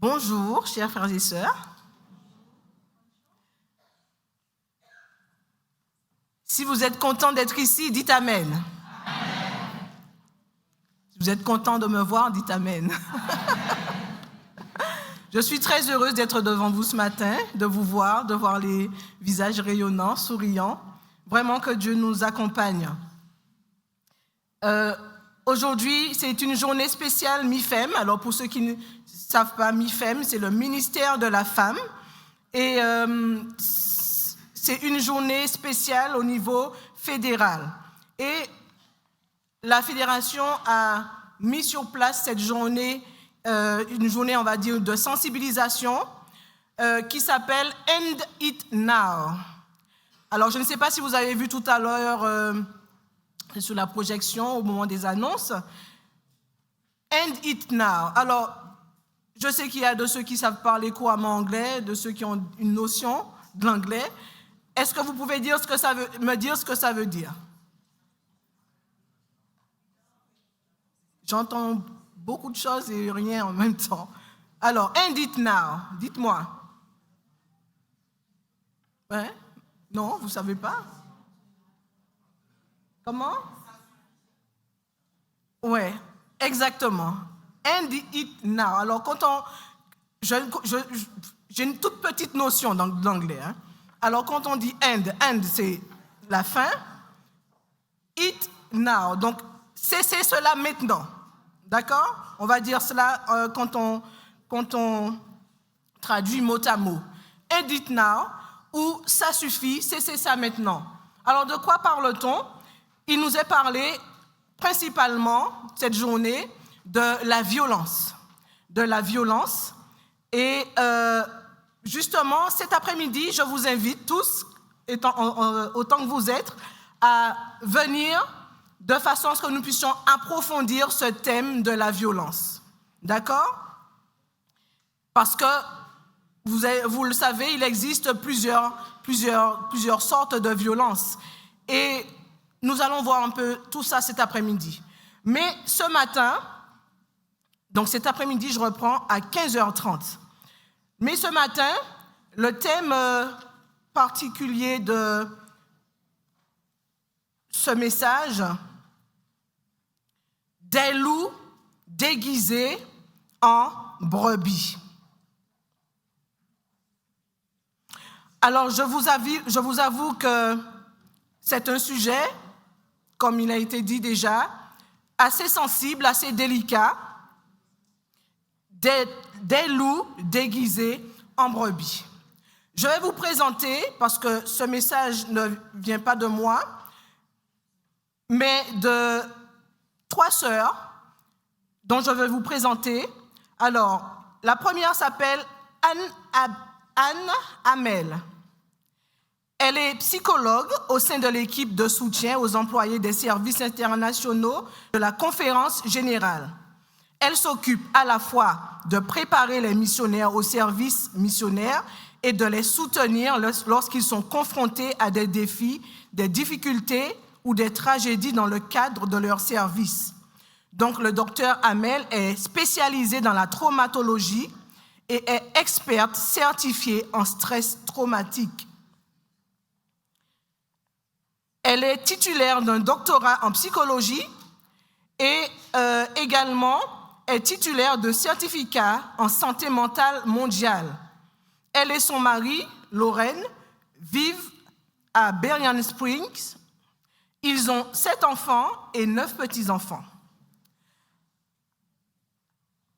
Bonjour, chers frères et sœurs. Si vous êtes content d'être ici, dites Amen. Amen. Si vous êtes content de me voir, dites Amen. Je suis très heureuse d'être devant vous ce matin, de vous voir, de voir les visages rayonnants, souriants. Vraiment que Dieu nous accompagne. Aujourd'hui, c'est une journée spéciale MIFEM. Alors, pour ceux qui ne savent pas, MIFEM, c'est le ministère de la femme. Et c'est une journée spéciale au niveau fédéral. Et la fédération a mis sur place cette journée, une journée, on va dire, de sensibilisation qui s'appelle « End It Now ». Alors, je ne sais pas si vous avez vu tout à l'heure sur la projection au moment des annonces. End It Now. Alors, je sais qu'il y a de ceux qui savent parler couramment anglais, de ceux qui ont une notion de l'anglais. Est-ce que vous pouvez me dire ce que ça veut dire? J'entends beaucoup de choses et rien en même temps. Alors, End It Now, dites-moi. Ouais? Non, vous ne savez pas? Comment? Ouais, exactement. End It Now. Alors, j'ai une toute petite notion d'anglais. Hein? Alors, quand on dit end, c'est la fin. It now. Donc, cessez cela maintenant. D'accord? On va dire cela quand on traduit mot à mot. End it now, ou ça suffit, cessez ça maintenant. Alors, de quoi parle-t-on? Il nous est parlé principalement, cette journée, de la violence. De la violence. Et justement, cet après-midi, je vous invite tous, autant que vous êtes, à venir de façon à ce que nous puissions approfondir ce thème de la violence. D'accord? Parce que, vous le savez, il existe plusieurs sortes de violences. Et nous allons voir un peu tout ça cet après-midi. Mais ce matin, donc cet après-midi, je reprends à 15h30. Mais ce matin, le thème particulier de ce message, des loups déguisés en brebis. Alors, je vous avoue que c'est un sujet, comme il a été dit déjà, assez sensible, assez délicat, des loups déguisés en brebis. Je vais vous présenter, parce que ce message ne vient pas de moi, mais de 3 sœurs dont je vais vous présenter. Alors, la première s'appelle Anne Hamel. Elle est psychologue au sein de l'équipe de soutien aux employés des services internationaux de la Conférence générale. Elle s'occupe à la fois de préparer les missionnaires au service missionnaire et de les soutenir lorsqu'ils sont confrontés à des défis, des difficultés ou des tragédies dans le cadre de leur service. Donc, le docteur Hamel est spécialisé dans la traumatologie et est experte certifiée en stress traumatique. Elle est titulaire d'un doctorat en psychologie et également est titulaire de certificats en santé mentale mondiale. Elle et son mari, Lorraine, vivent à Berrien Springs. Ils ont 7 enfants et 9 petits-enfants.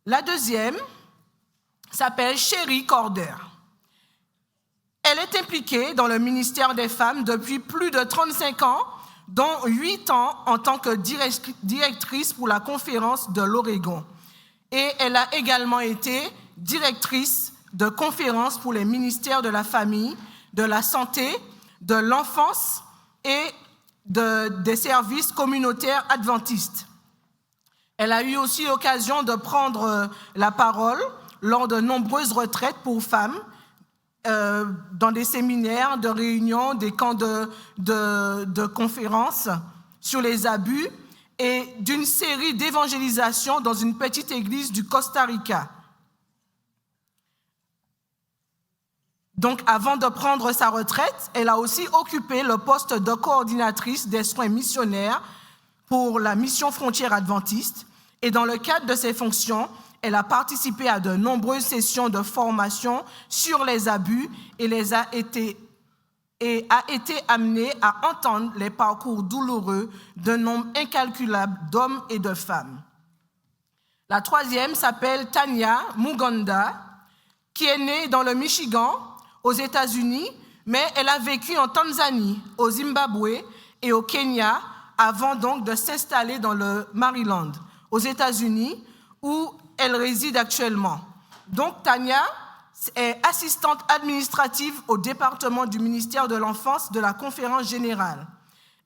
La deuxième s'appelle Sherry Corder. Elle est impliquée dans le ministère des femmes depuis plus de 35 ans, dont 8 ans en tant que directrice pour la conférence de l'Oregon. Et elle a également été directrice de conférences pour les ministères de la famille, de la santé, de l'enfance et des services communautaires adventistes. Elle a eu aussi l'occasion de prendre la parole lors de nombreuses retraites pour femmes, dans des séminaires, de réunions, des camps de conférences sur les abus et d'une série d'évangélisations dans une petite église du Costa Rica. Donc, avant de prendre sa retraite, elle a aussi occupé le poste de coordinatrice des soins missionnaires pour la mission Frontières Adventiste. Et dans le cadre de ses fonctions, elle a participé à de nombreuses sessions de formation sur les abus et a été amenée à entendre les parcours douloureux d'un nombre incalculable d'hommes et de femmes. La troisième s'appelle Tanya Muganda, qui est née dans le Michigan, aux États-Unis, mais elle a vécu en Tanzanie, au Zimbabwe et au Kenya avant donc de s'installer dans le Maryland, aux États-Unis, où elle réside actuellement. Donc Tanya est assistante administrative au département du ministère de l'Enfance de la Conférence générale.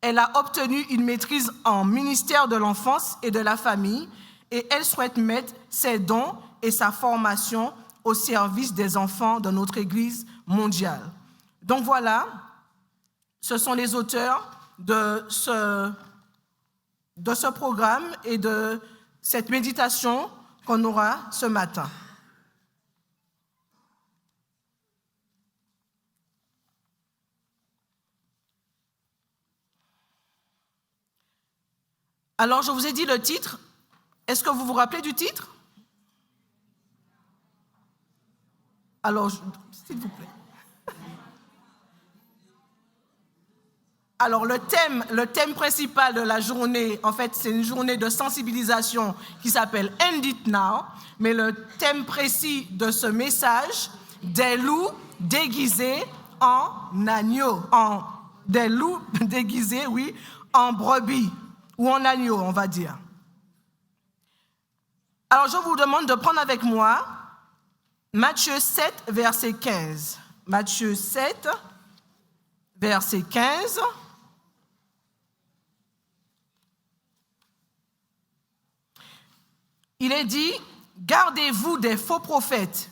Elle a obtenu une maîtrise en ministère de l'Enfance et de la Famille et elle souhaite mettre ses dons et sa formation au service des enfants de notre Église mondiale. Donc voilà, ce sont les auteurs de ce programme et de cette méditation qu'on aura ce matin. Alors, je vous ai dit le titre. Est-ce que vous vous rappelez du titre? Alors, s'il vous plaît. Alors, le thème principal de la journée, en fait, c'est une journée de sensibilisation qui s'appelle « End It Now », mais le thème précis de ce message, des loups déguisés en agneaux, des loups déguisés, oui, en brebis, ou en agneaux, on va dire. Alors, je vous demande de prendre avec moi Matthieu 7, verset 15. Matthieu 7, verset 15. Il est dit, « Gardez-vous des faux prophètes.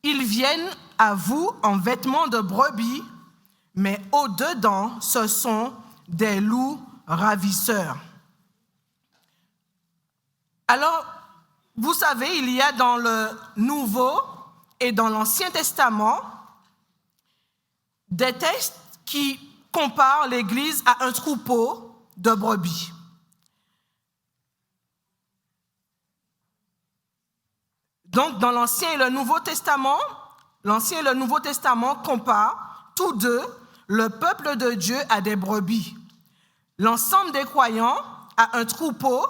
Ils viennent à vous en vêtements de brebis, mais au-dedans, ce sont des loups ravisseurs. » Alors, vous savez, il y a dans le Nouveau et dans l'Ancien Testament des textes qui comparent l'Église à un troupeau de brebis. Donc, dans l'Ancien et le Nouveau Testament comparent tous deux le peuple de Dieu à des brebis, l'ensemble des croyants à un troupeau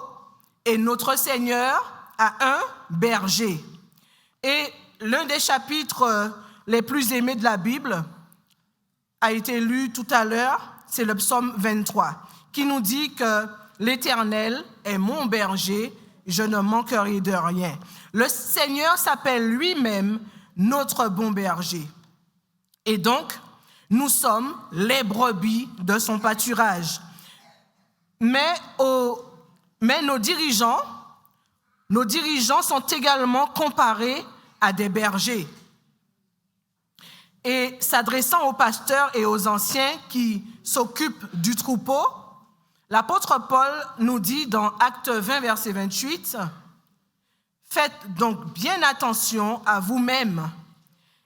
et notre Seigneur à un berger. Et l'un des chapitres les plus aimés de la Bible a été lu tout à l'heure, c'est le psaume 23, qui nous dit que l'Éternel est mon berger, je ne manquerai de rien. Le Seigneur s'appelle lui-même notre bon berger. Et donc, nous sommes les brebis de son pâturage. Mais nos dirigeants sont également comparés à des bergers. Et s'adressant aux pasteurs et aux anciens qui s'occupent du troupeau, l'apôtre Paul nous dit dans Actes 20, verset 28, « Faites donc bien attention à vous-même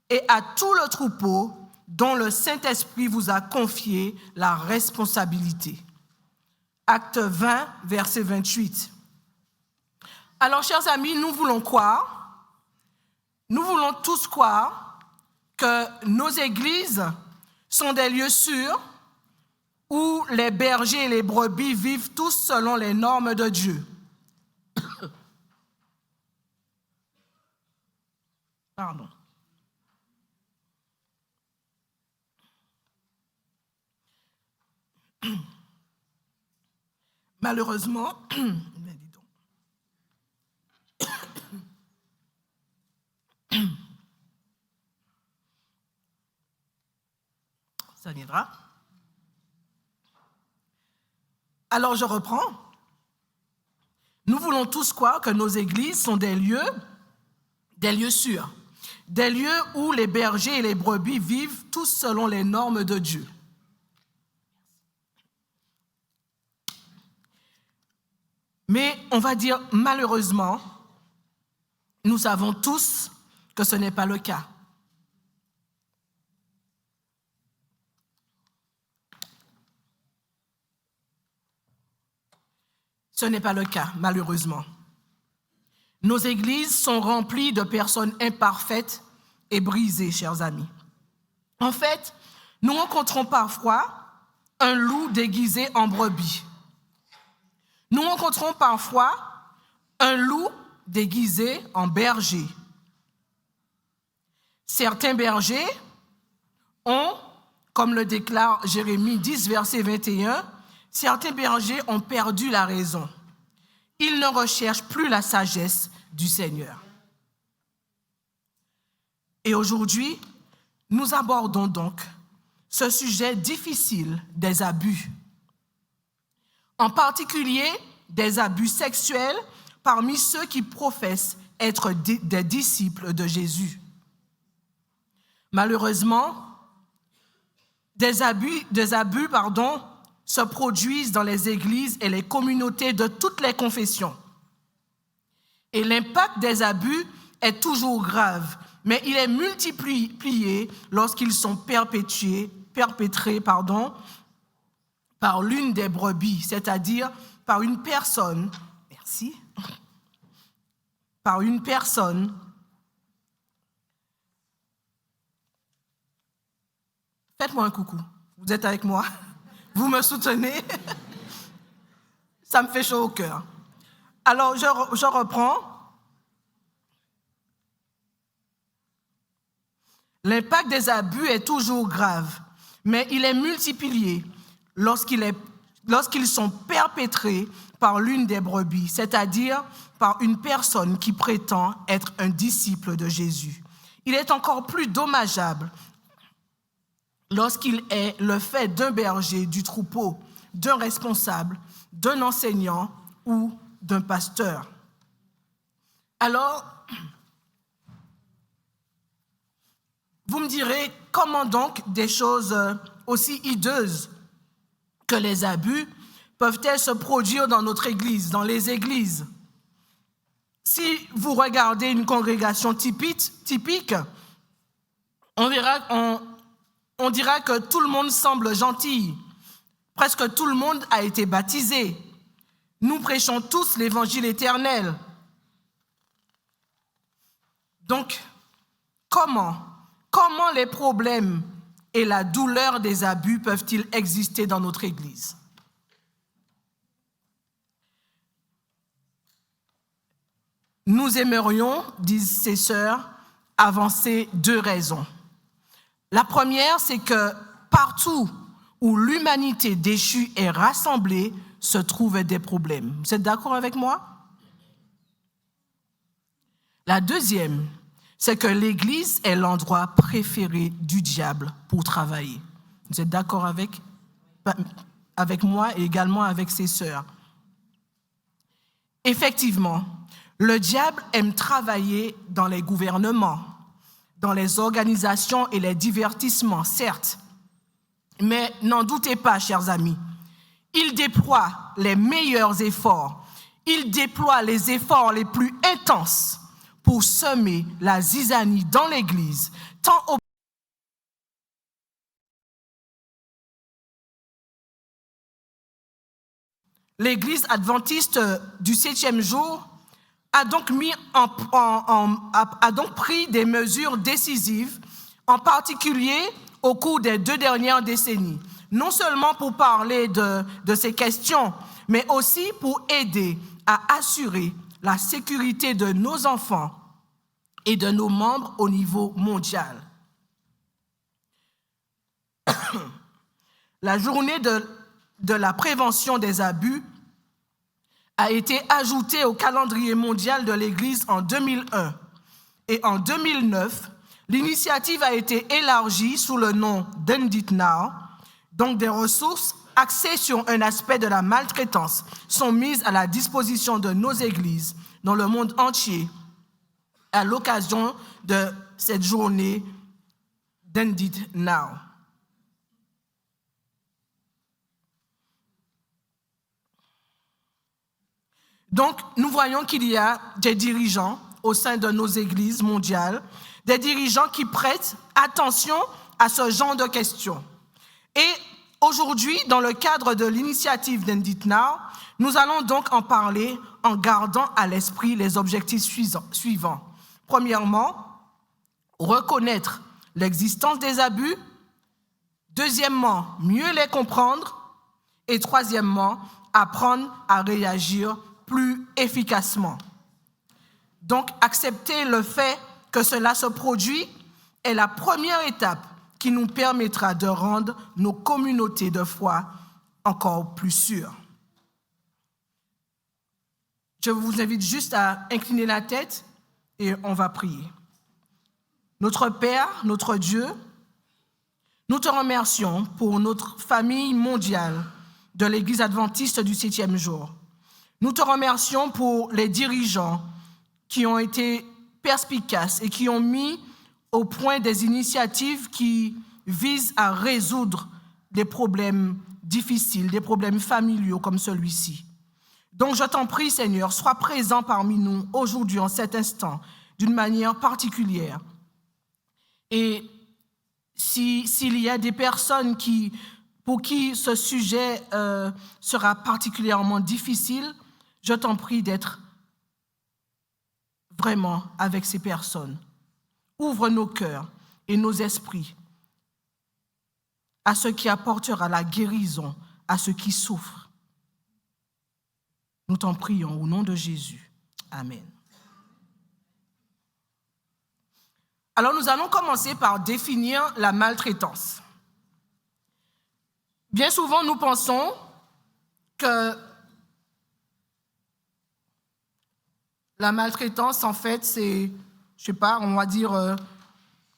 et à tout le troupeau dont le Saint-Esprit vous a confié la responsabilité. » Acte 20, verset 28. Alors, chers amis, nous voulons tous croire que nos églises sont des lieux sûrs où les bergers et les brebis vivent tous selon les normes de Dieu. Pardon. Malheureusement, ça viendra. Alors je reprends. Nous voulons tous croire que nos églises sont des lieux sûrs, des lieux où les bergers et les brebis vivent tous selon les normes de Dieu. Mais on va dire malheureusement, nous savons tous que ce n'est pas le cas. Ce n'est pas le cas, malheureusement. Nos églises sont remplies de personnes imparfaites et brisées, chers amis. En fait, nous rencontrons parfois un loup déguisé en brebis. Nous rencontrons parfois un loup déguisé en berger. Certains bergers ont, comme le déclare Jérémie 10, verset 21, certains bergers ont perdu la raison. Ils ne recherchent plus la sagesse du Seigneur. Et aujourd'hui, nous abordons donc ce sujet difficile des abus. En particulier, des abus sexuels parmi ceux qui professent être des disciples de Jésus. Malheureusement, des abus se produisent dans les églises et les communautés de toutes les confessions. Et l'impact des abus est toujours grave, mais il est multiplié lorsqu'ils sont perpétrés par l'une des brebis, c'est-à-dire par une personne, faites-moi un coucou, vous êtes avec moi, vous me soutenez, ça me fait chaud au cœur. Alors, je reprends. L'impact des abus est toujours grave, mais il est multiplié lorsqu'ils sont perpétrés par l'une des brebis, c'est-à-dire par une personne qui prétend être un disciple de Jésus. Il est encore plus dommageable lorsqu'il est le fait d'un berger du troupeau, d'un responsable, d'un enseignant ou d'un pasteur. Alors, vous me direz, comment donc des choses aussi hideuses que les abus peuvent-elles se produire dans notre Église, dans les églises? Si vous regardez une congrégation typique, on dira que tout le monde semble gentil. Presque tout le monde a été baptisé. Nous prêchons tous l'évangile éternel. Donc, comment les problèmes et la douleur des abus peuvent-ils exister dans notre Église? Nous aimerions, disent ces sœurs, avancer 2 raisons. La première, c'est que partout où l'humanité déchue est rassemblée, se trouvent des problèmes. Vous êtes d'accord avec moi? La deuxième, c'est que l'Église est l'endroit préféré du diable pour travailler. Vous êtes d'accord avec moi et également avec ses sœurs? Effectivement, le diable aime travailler dans les gouvernements, dans les organisations et les divertissements, certes. Mais n'en doutez pas, chers amis, il déploie les meilleurs efforts. Il déploie les efforts les plus intenses pour semer la zizanie dans l'Église, tant au l'Église adventiste du 7e jour a donc pris des mesures décisives, en particulier au cours des 2 dernières décennies, non seulement pour parler de ces questions, mais aussi pour aider à assurer la sécurité de nos enfants et de nos membres au niveau mondial. La journée de la prévention des abus a été ajoutée au calendrier mondial de l'Église en 2001. Et en 2009, l'initiative a été élargie sous le nom d'End It Now. Donc des ressources axées sur un aspect de la maltraitance sont mises à la disposition de nos églises dans le monde entier à l'occasion de cette journée d'End It Now. Donc, nous voyons qu'il y a des dirigeants au sein de nos églises mondiales, des dirigeants qui prêtent attention à ce genre de questions. Et aujourd'hui, dans le cadre de l'initiative d'End It Now, Nous allons donc en parler en gardant à l'esprit les objectifs suivants. Premièrement, reconnaître l'existence des abus. Deuxièmement, mieux les comprendre. Et troisièmement, apprendre à réagir plus efficacement. Donc, accepter le fait que cela se produit est la première étape qui nous permettra de rendre nos communautés de foi encore plus sûres. Je vous invite juste à incliner la tête et on va prier. Notre Père, notre Dieu, nous te remercions pour notre famille mondiale de l'Église adventiste du 7e jour. Nous te remercions pour les dirigeants qui ont été perspicaces et qui ont mis au point des initiatives qui visent à résoudre des problèmes difficiles, des problèmes familiaux comme celui-ci. Donc je t'en prie, Seigneur, sois présent parmi nous aujourd'hui, en cet instant, d'une manière particulière. Et s'il y a des personnes pour qui ce sujet sera particulièrement difficile, je t'en prie d'être vraiment avec ces personnes. Ouvre nos cœurs et nos esprits à ce qui apportera la guérison à ceux qui souffrent. Nous t'en prions au nom de Jésus. Amen. Alors nous allons commencer par définir la maltraitance. Bien souvent, nous pensons que la maltraitance, en fait, c'est, on va dire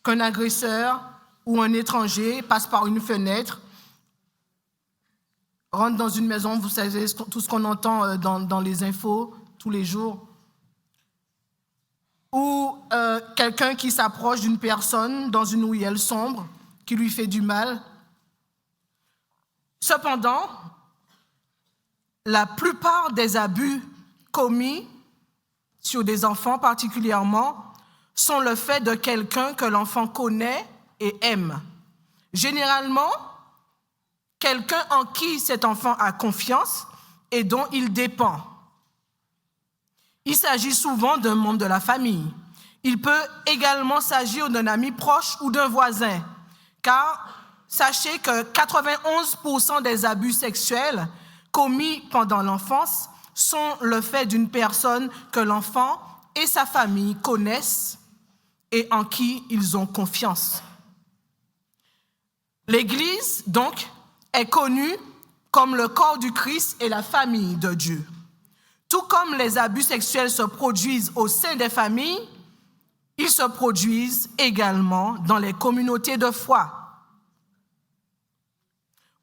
qu'un agresseur ou un étranger passe par une fenêtre, rentre dans une maison, vous savez, tout ce qu'on entend dans les infos tous les jours, ou quelqu'un qui s'approche d'une personne dans une ruelle sombre, qui lui fait du mal. Cependant, la plupart des abus commis sur des enfants particulièrement sont le fait de quelqu'un que l'enfant connaît et aime. Généralement, quelqu'un en qui cet enfant a confiance et dont il dépend. Il s'agit souvent d'un membre de la famille. Il peut également s'agir d'un ami proche ou d'un voisin, car sachez que 91% des abus sexuels commis pendant l'enfance sont le fait d'une personne que l'enfant et sa famille connaissent et en qui ils ont confiance. L'Église, donc, est connue comme le corps du Christ et la famille de Dieu. Tout comme les abus sexuels se produisent au sein des familles, ils se produisent également dans les communautés de foi.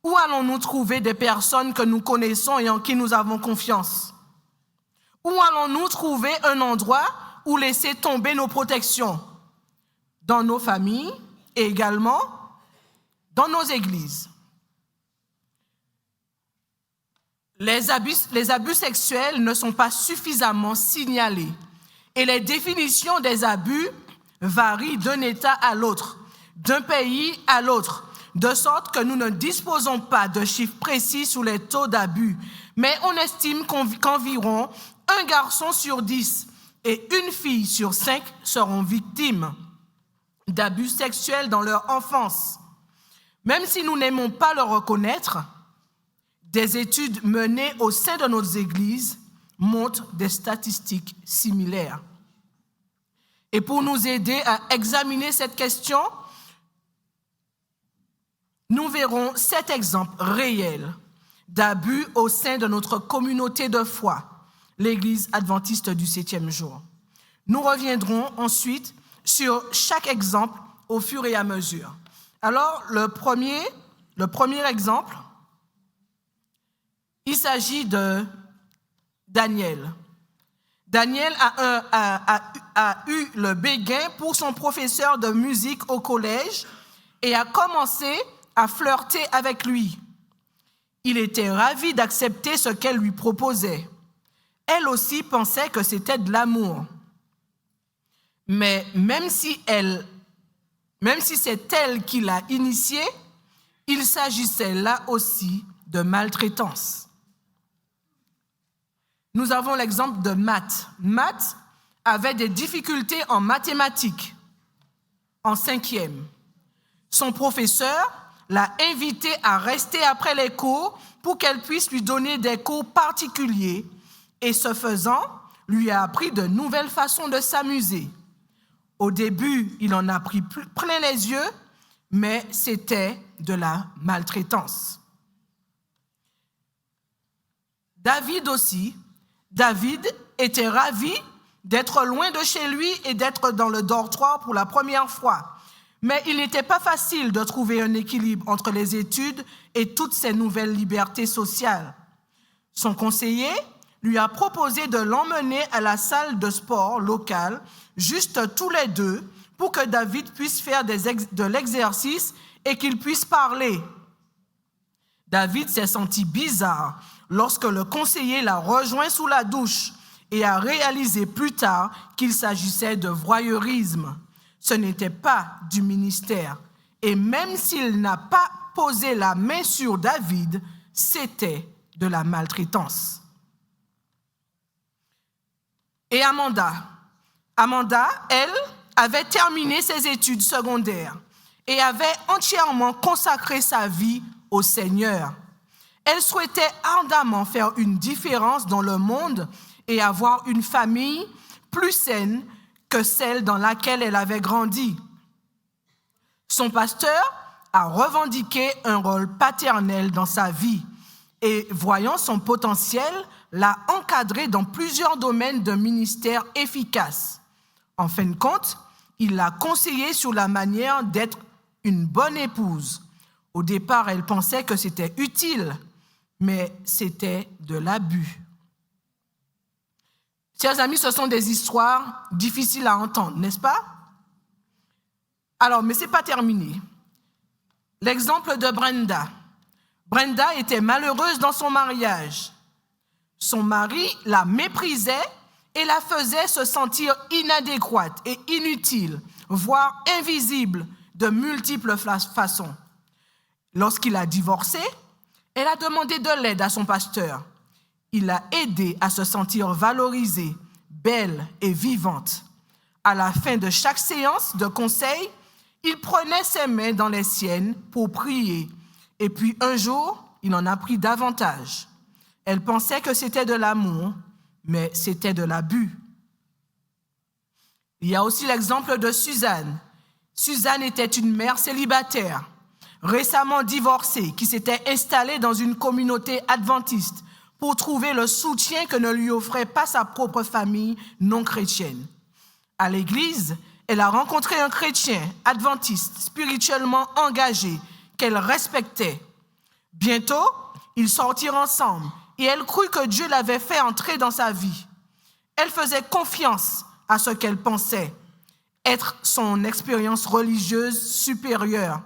Où allons-nous trouver des personnes que nous connaissons et en qui nous avons confiance? Où allons-nous trouver un endroit où laisser tomber nos protections? Dans nos familles et également dans nos églises. Les abus sexuels ne sont pas suffisamment signalés et les définitions des abus varient d'un État à l'autre, d'un pays à l'autre, de sorte que nous ne disposons pas de chiffres précis sur les taux d'abus, mais on estime qu'environ 1 garçon sur 10 et 1 fille sur 5 seront victimes d'abus sexuels dans leur enfance. Même si nous n'aimons pas le reconnaître, des études menées au sein de nos églises montrent des statistiques similaires. Et pour nous aider à examiner cette question, nous verrons 7 exemples réels d'abus au sein de notre communauté de foi, l'Église adventiste du 7e jour. Nous reviendrons ensuite sur chaque exemple au fur et à mesure. Alors, le premier exemple, il s'agit de Daniel. Daniel a eu le béguin pour son professeur de musique au collège et a commencé à flirter avec lui. Il était ravi d'accepter ce qu'elle lui proposait. Elle aussi pensait que c'était de l'amour. Mais même si c'est elle qui l'a initié, il s'agissait là aussi de maltraitance. Nous avons l'exemple de Matt. Matt avait des difficultés en mathématiques en 5e. Son professeur l'a invité à rester après les cours pour qu'elle puisse lui donner des cours particuliers et ce faisant, lui a appris de nouvelles façons de s'amuser. Au début, il en a pris plein les yeux, mais c'était de la maltraitance. David aussi. David était ravi d'être loin de chez lui et d'être dans le dortoir pour la première fois. Mais il n'était pas facile de trouver un équilibre entre les études et toutes ces nouvelles libertés sociales. Son conseiller lui a proposé de l'emmener à la salle de sport locale, juste tous les deux, pour que David puisse faire de l'exercice et qu'il puisse parler. David s'est senti bizarre lorsque le conseiller l'a rejoint sous la douche et a réalisé plus tard qu'il s'agissait de voyeurisme. Ce n'était pas du ministère. Et même s'il n'a pas posé la main sur David, c'était de la maltraitance. Et Amanda, elle, avait terminé ses études secondaires et avait entièrement consacré sa vie au Seigneur. Elle souhaitait ardemment faire une différence dans le monde et avoir une famille plus saine que celle dans laquelle elle avait grandi. Son pasteur a revendiqué un rôle paternel dans sa vie et, voyant son potentiel, l'a encadré dans plusieurs domaines de ministère efficaces. En fin de compte, il l'a conseillée sur la manière d'être une bonne épouse. Au départ, elle pensait que c'était utile, mais c'était de l'abus. Chers amis, ce sont des histoires difficiles à entendre, n'est-ce pas? Alors, mais ce n'est pas terminé. L'exemple de Brenda. Brenda était malheureuse dans son mariage. Son mari la méprisait et la faisait se sentir inadéquate et inutile, voire invisible de multiples façons. Lorsqu'il a divorcé, elle a demandé de l'aide à son pasteur. Il l'a aidée à se sentir valorisée, belle et vivante. À la fin de chaque séance de conseil, il prenait ses mains dans les siennes pour prier. Et puis un jour, il en a pris davantage. Elle pensait que c'était de l'amour, mais c'était de l'abus. Il y a aussi l'exemple de Suzanne. Suzanne était une mère célibataire, récemment divorcée, qui s'était installée dans une communauté adventiste pour trouver le soutien que ne lui offrait pas sa propre famille non chrétienne. À l'église, elle a rencontré un chrétien adventiste, spirituellement engagé, qu'elle respectait. Bientôt, ils sortirent ensemble et elle crut que Dieu l'avait fait entrer dans sa vie. Elle faisait confiance à ce qu'elle pensait être son expérience religieuse supérieure.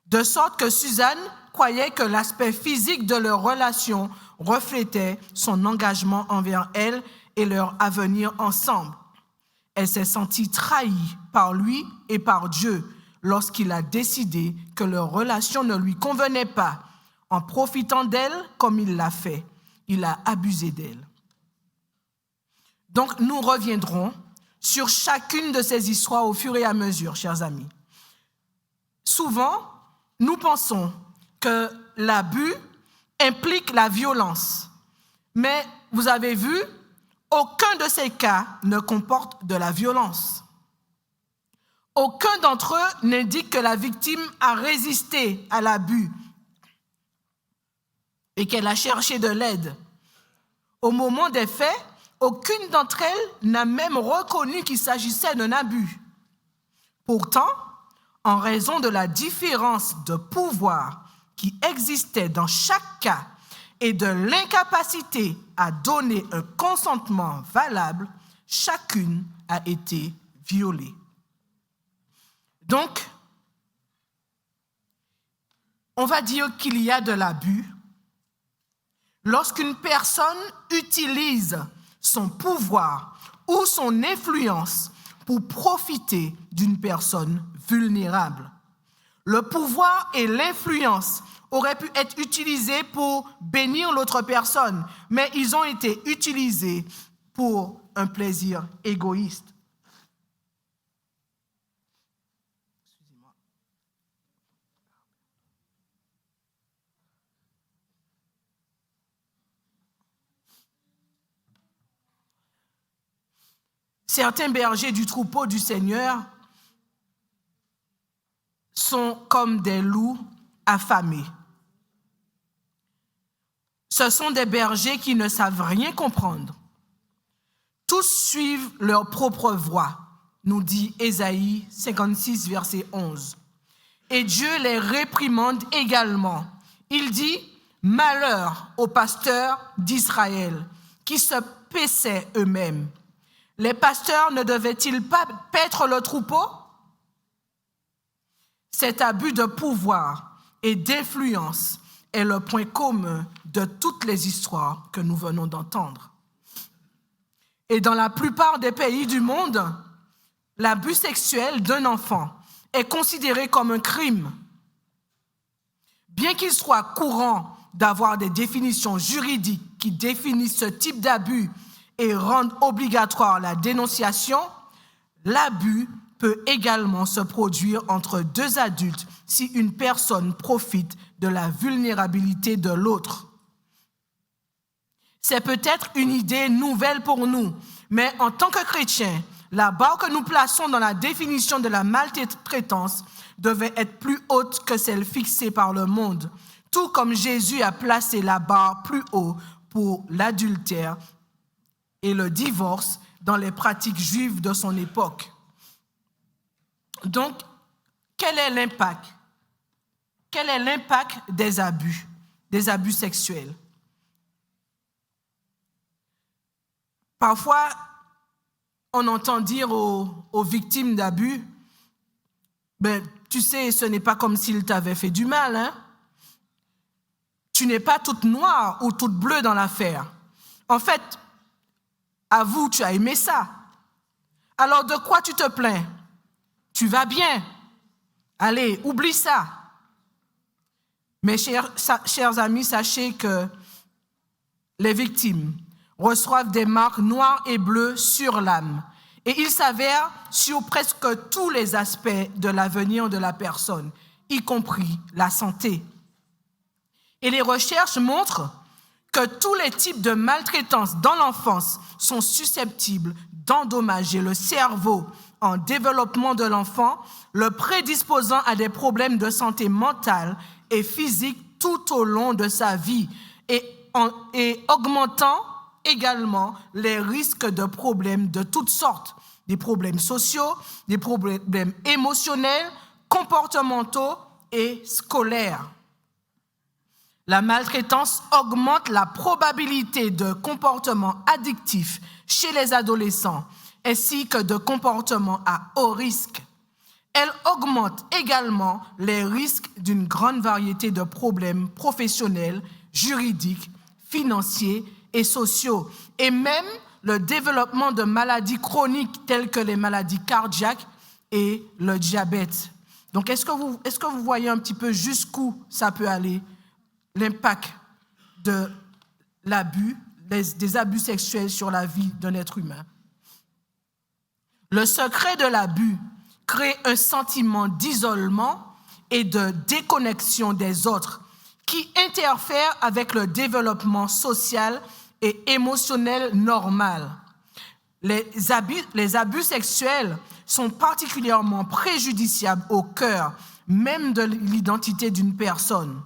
De sorte que Suzanne croyait que l'aspect physique de leur relation reflétait son engagement envers elle et leur avenir ensemble. Elle s'est sentie trahie par lui et par Dieu lorsqu'il a décidé que leur relation ne lui convenait pas. En profitant d'elle comme il l'a fait, il a abusé d'elle. Donc, nous reviendrons sur chacune de ces histoires au fur et à mesure, chers amis. Souvent, nous pensons que l'abus implique la violence. Mais vous avez vu, aucun de ces cas ne comporte de la violence. Aucun d'entre eux n'indique que la victime a résisté à l'abus et qu'elle a cherché de l'aide. Au moment des faits, aucune d'entre elles n'a même reconnu qu'il s'agissait d'un abus. Pourtant, en raison de la différence de pouvoir qui existait dans chaque cas et de l'incapacité à donner un consentement valable, chacune a été violée. Donc, on va dire qu'il y a de l'abus lorsqu'une personne utilise son pouvoir ou son influence pour profiter d'une personne vulnérable. Le pouvoir et l'influence auraient pu être utilisés pour bénir l'autre personne, mais ils ont été utilisés pour un plaisir égoïste. Certains bergers du troupeau du Seigneur sont comme des loups affamés. Ce sont des bergers qui ne savent rien comprendre. Tous suivent leur propre voie, nous dit Ésaïe 56, verset 11. Et Dieu les réprimande également. Il dit « Malheur aux pasteurs d'Israël qui se paissaient eux-mêmes. Les pasteurs ne devaient-ils pas paître le troupeau ?» Cet abus de pouvoir et d'influence est le point commun de toutes les histoires que nous venons d'entendre. Et dans la plupart des pays du monde, l'abus sexuel d'un enfant est considéré comme un crime. Bien qu'il soit courant d'avoir des définitions juridiques qui définissent ce type d'abus et rendent obligatoire la dénonciation, l'abus peut également se produire entre deux adultes si une personne profite de la vulnérabilité de l'autre. C'est peut-être une idée nouvelle pour nous, mais en tant que chrétiens, la barre que nous plaçons dans la définition de la maltraitance devait être plus haute que celle fixée par le monde, tout comme Jésus a placé la barre plus haut pour l'adultère et le divorce dans les pratiques juives de son époque. Donc, quel est l'impact? Quel est l'impact des abus sexuels? Parfois, on entend dire aux victimes d'abus, tu sais, ce n'est pas comme s'ils t'avaient fait du mal, hein? Tu n'es pas toute noire ou toute bleue dans l'affaire. En fait, avoue, tu as aimé ça. Alors de quoi tu te plains? Tu vas bien. Allez, oublie ça. Mes chers amis, sachez que les victimes reçoivent des marques noires et bleues sur l'âme. Et il s'avère sur presque tous les aspects de l'avenir de la personne, y compris la santé. Et les recherches montrent que tous les types de maltraitance dans l'enfance sont susceptibles d'endommager le cerveau en développement de l'enfant, le prédisposant à des problèmes de santé mentale et physique tout au long de sa vie et augmentant également les risques de problèmes de toutes sortes, des problèmes sociaux, des problèmes émotionnels, comportementaux et scolaires. La maltraitance augmente la probabilité de comportements addictifs chez les adolescents ainsi que de comportements à haut risque. Elle augmente également les risques d'une grande variété de problèmes professionnels, juridiques, financiers et sociaux, et même le développement de maladies chroniques telles que les maladies cardiaques et le diabète. Donc, est-ce que vous voyez un petit peu jusqu'où ça peut aller, l'impact de l'abus, des abus sexuels sur la vie d'un être humain? Le secret de l'abus crée un sentiment d'isolement et de déconnexion des autres qui interfère avec le développement social et émotionnel normal. Les abus sexuels sont particulièrement préjudiciables au cœur même de l'identité d'une personne.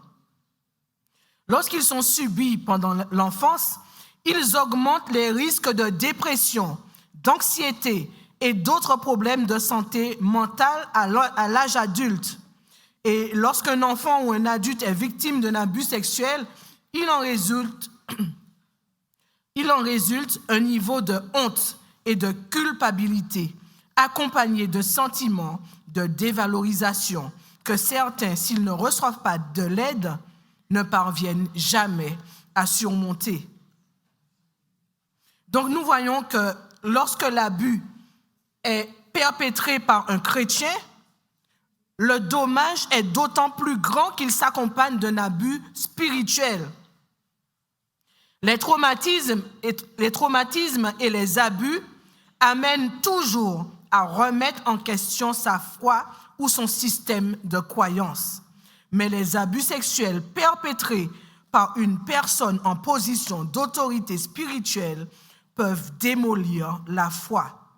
Lorsqu'ils sont subis pendant l'enfance, ils augmentent les risques de dépression, d'anxiété et d'autres problèmes de santé mentale à l'âge adulte. Et lorsqu'un enfant ou un adulte est victime d'un abus sexuel, il en résulte un niveau de honte et de culpabilité, accompagné de sentiments de dévalorisation que certains, s'ils ne reçoivent pas de l'aide, ne parviennent jamais à surmonter. Donc nous voyons que lorsque l'abus est perpétré par un chrétien, le dommage est d'autant plus grand qu'il s'accompagne d'un abus spirituel. Les traumatismes et les abus amènent toujours à remettre en question sa foi ou son système de croyance. Mais les abus sexuels perpétrés par une personne en position d'autorité spirituelle peuvent démolir la foi.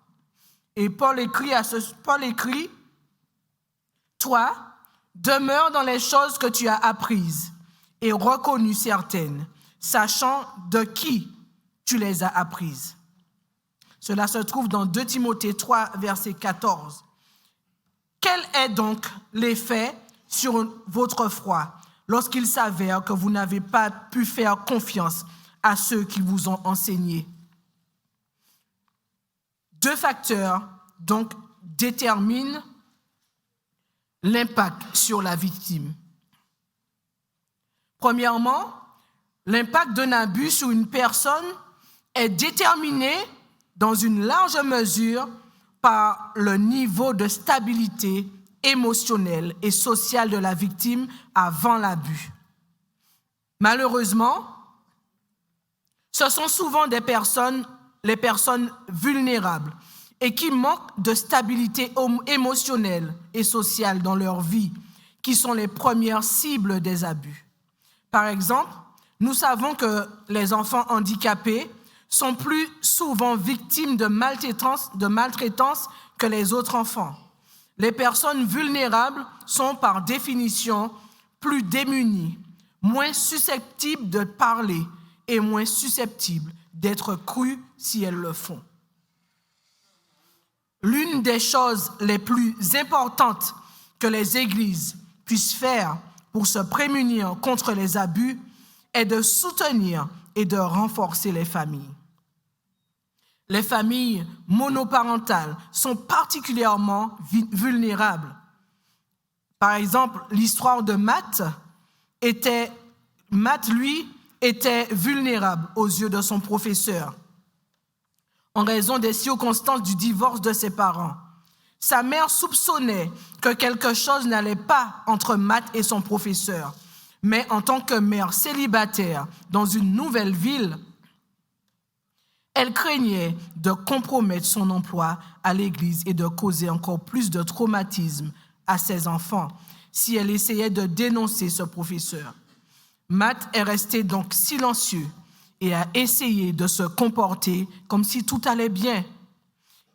Et Paul écrit, « Toi, demeure dans les choses que tu as apprises et reconnues certaines, sachant de qui tu les as apprises. » Cela se trouve dans 2 Timothée 3, verset 14. Quel est donc l'effet sur votre foi lorsqu'il s'avère que vous n'avez pas pu faire confiance à ceux qui vous ont enseigné? 2 facteurs donc déterminent l'impact sur la victime. Premièrement, l'impact d'un abus sur une personne est déterminé dans une large mesure par le niveau de stabilité émotionnelle et sociale de la victime avant l'abus. Malheureusement, ce sont souvent les personnes vulnérables et qui manquent de stabilité émotionnelle et sociale dans leur vie, qui sont les premières cibles des abus. Par exemple, nous savons que les enfants handicapés sont plus souvent victimes de maltraitance que les autres enfants. Les personnes vulnérables sont par définition plus démunies, moins susceptibles de parler et moins susceptibles d'être crues si elles le font. L'une des choses les plus importantes que les églises puissent faire pour se prémunir contre les abus est de soutenir et de renforcer les familles. Les familles monoparentales sont particulièrement vulnérables. Par exemple, l'histoire de Matt, lui, était vulnérable aux yeux de son professeur en raison des circonstances du divorce de ses parents. Sa mère soupçonnait que quelque chose n'allait pas entre Matt et son professeur, mais en tant que mère célibataire dans une nouvelle ville, elle craignait de compromettre son emploi à l'église et de causer encore plus de traumatisme à ses enfants si elle essayait de dénoncer ce professeur. Matt est resté donc silencieux et a essayé de se comporter comme si tout allait bien.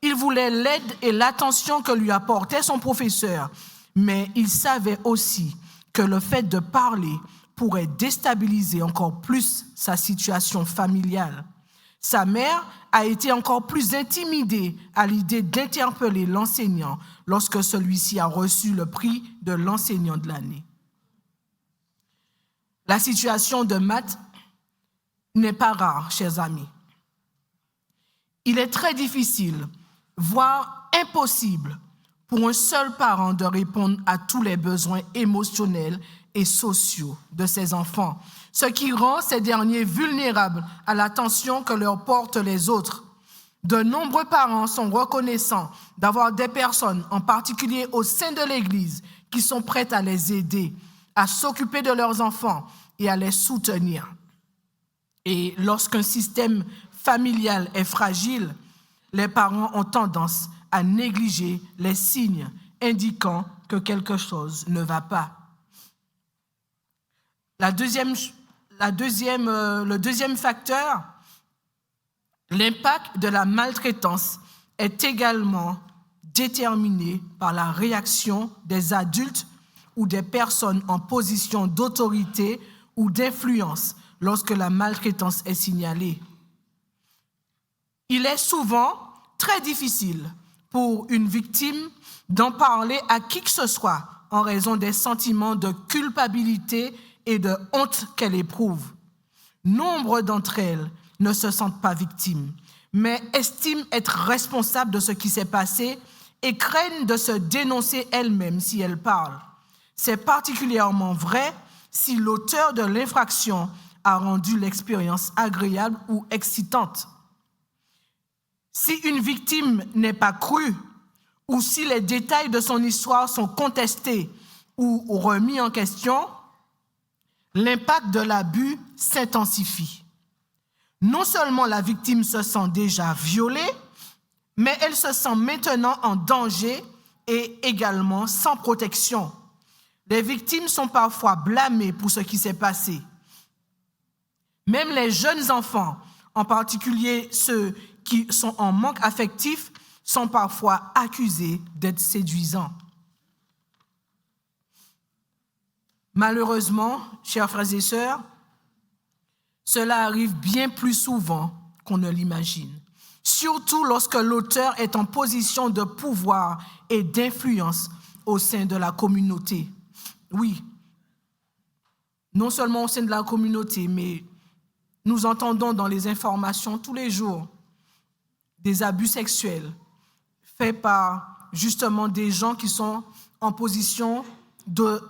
Il voulait l'aide et l'attention que lui apportait son professeur, mais il savait aussi que le fait de parler pourrait déstabiliser encore plus sa situation familiale. Sa mère a été encore plus intimidée à l'idée d'interpeller l'enseignant lorsque celui-ci a reçu le prix de l'enseignant de l'année. La situation de Matt n'est pas rare, chers amis. Il est très difficile, voire impossible, pour un seul parent de répondre à tous les besoins émotionnels et sociaux de ses enfants, ce qui rend ces derniers vulnérables à l'attention que leur portent les autres. De nombreux parents sont reconnaissants d'avoir des personnes, en particulier au sein de l'Église, qui sont prêtes à les aider, à s'occuper de leurs enfants et à les soutenir. Et lorsqu'un système familial est fragile, les parents ont tendance à négliger les signes indiquant que quelque chose ne va pas. Le deuxième facteur, l'impact de la maltraitance est également déterminé par la réaction des adultes ou des personnes en position d'autorité ou d'influence lorsque la maltraitance est signalée. Il est souvent très difficile pour une victime d'en parler à qui que ce soit en raison des sentiments de culpabilité et de honte qu'elle éprouve. Nombre d'entre elles ne se sentent pas victimes, mais estiment être responsables de ce qui s'est passé et craignent de se dénoncer elles-mêmes si elles parlent. C'est particulièrement vrai si l'auteur de l'infraction a rendu l'expérience agréable ou excitante. Si une victime n'est pas crue ou si les détails de son histoire sont contestés ou remis en question, l'impact de l'abus s'intensifie. Non seulement la victime se sent déjà violée, mais elle se sent maintenant en danger et également sans protection. Les victimes sont parfois blâmées pour ce qui s'est passé. Même les jeunes enfants, en particulier ceux qui sont en manque affectif, sont parfois accusés d'être séduisants. Malheureusement, chers frères et sœurs, cela arrive bien plus souvent qu'on ne l'imagine, surtout lorsque l'auteur est en position de pouvoir et d'influence au sein de la communauté. Oui, non seulement au sein de la communauté, mais nous entendons dans les informations tous les jours des abus sexuels faits par justement des gens qui sont en position de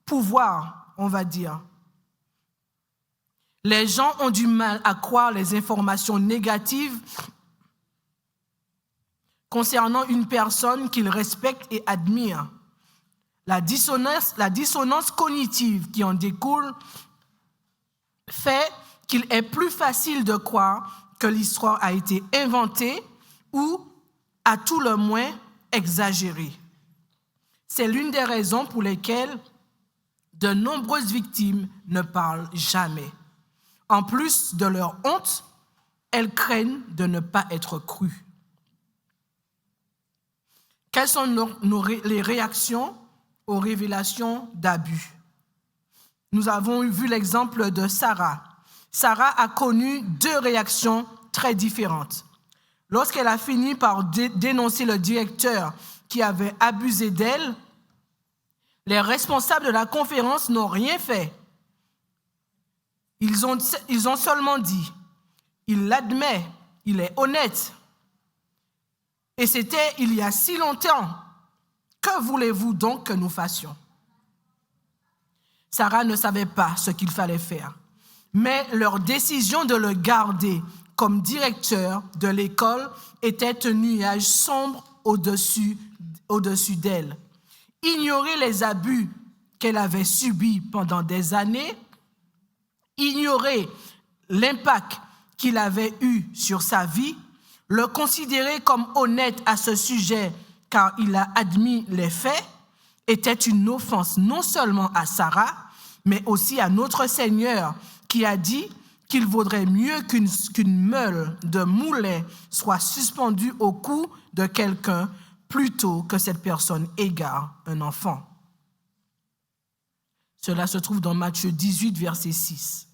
pouvoir, on va dire. Les gens ont du mal à croire les informations négatives concernant une personne qu'ils respectent et admirent. La dissonance cognitive qui en découle fait qu'il est plus facile de croire que l'histoire a été inventée ou, à tout le moins, exagérée. C'est l'une des raisons pour lesquelles de nombreuses victimes ne parlent jamais. En plus de leur honte, elles craignent de ne pas être crues. Quelles sont les réactions aux révélations d'abus? Nous avons vu l'exemple de Sarah. Sarah a connu 2 réactions très différentes. Lorsqu'elle a fini par dénoncer le directeur qui avait abusé d'elle, les responsables de la conférence n'ont rien fait. Ils ont seulement dit, il l'admet, il est honnête. Et c'était il y a si longtemps. Que voulez-vous donc que nous fassions? Sarah ne savait pas ce qu'il fallait faire. Mais leur décision de le garder comme directeur de l'école était un nuage sombre au-dessus d'elle. Ignorer les abus qu'elle avait subis pendant des années, ignorer l'impact qu'il avait eu sur sa vie, le considérer comme honnête à ce sujet car il a admis les faits, était une offense non seulement à Sarah, mais aussi à notre Seigneur qui a dit qu'il vaudrait mieux qu'une meule de moulet soit suspendue au cou de quelqu'un plutôt que cette personne égare un enfant. Cela se trouve dans Matthieu 18, verset 6.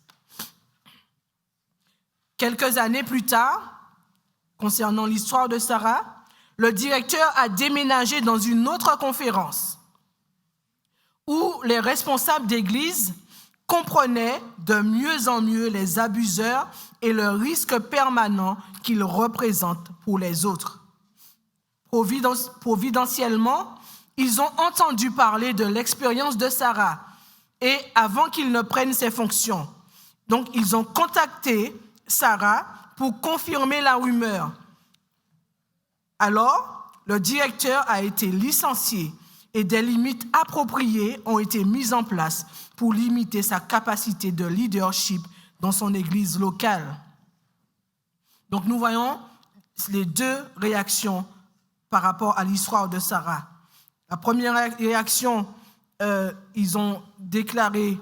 Quelques années plus tard, concernant l'histoire de Sarah, le directeur a déménagé dans une autre conférence où les responsables d'église comprenaient de mieux en mieux les abuseurs et le risque permanent qu'ils représentent pour les autres. Providentiellement, ils ont entendu parler de l'expérience de Sarah et avant qu'il ne prenne ses fonctions. Donc, ils ont contacté Sarah pour confirmer la rumeur. Alors, le directeur a été licencié et des limites appropriées ont été mises en place pour limiter sa capacité de leadership dans son église locale. Donc, nous voyons les 2 réactions par rapport à l'histoire de Sarah. La première réaction, ils ont déclaré,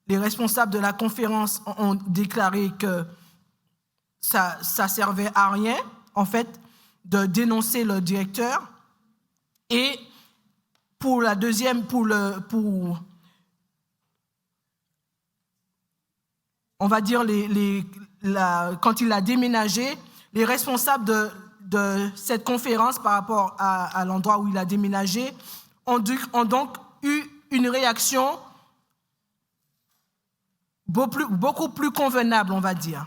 les responsables de la conférence ont déclaré que ça servait à rien, en fait, de dénoncer le directeur. Et pour la deuxième, on va dire, quand il a déménagé, les responsables de cette conférence par rapport à l'endroit où il a déménagé ont donc eu une réaction beaucoup plus convenable, on va dire.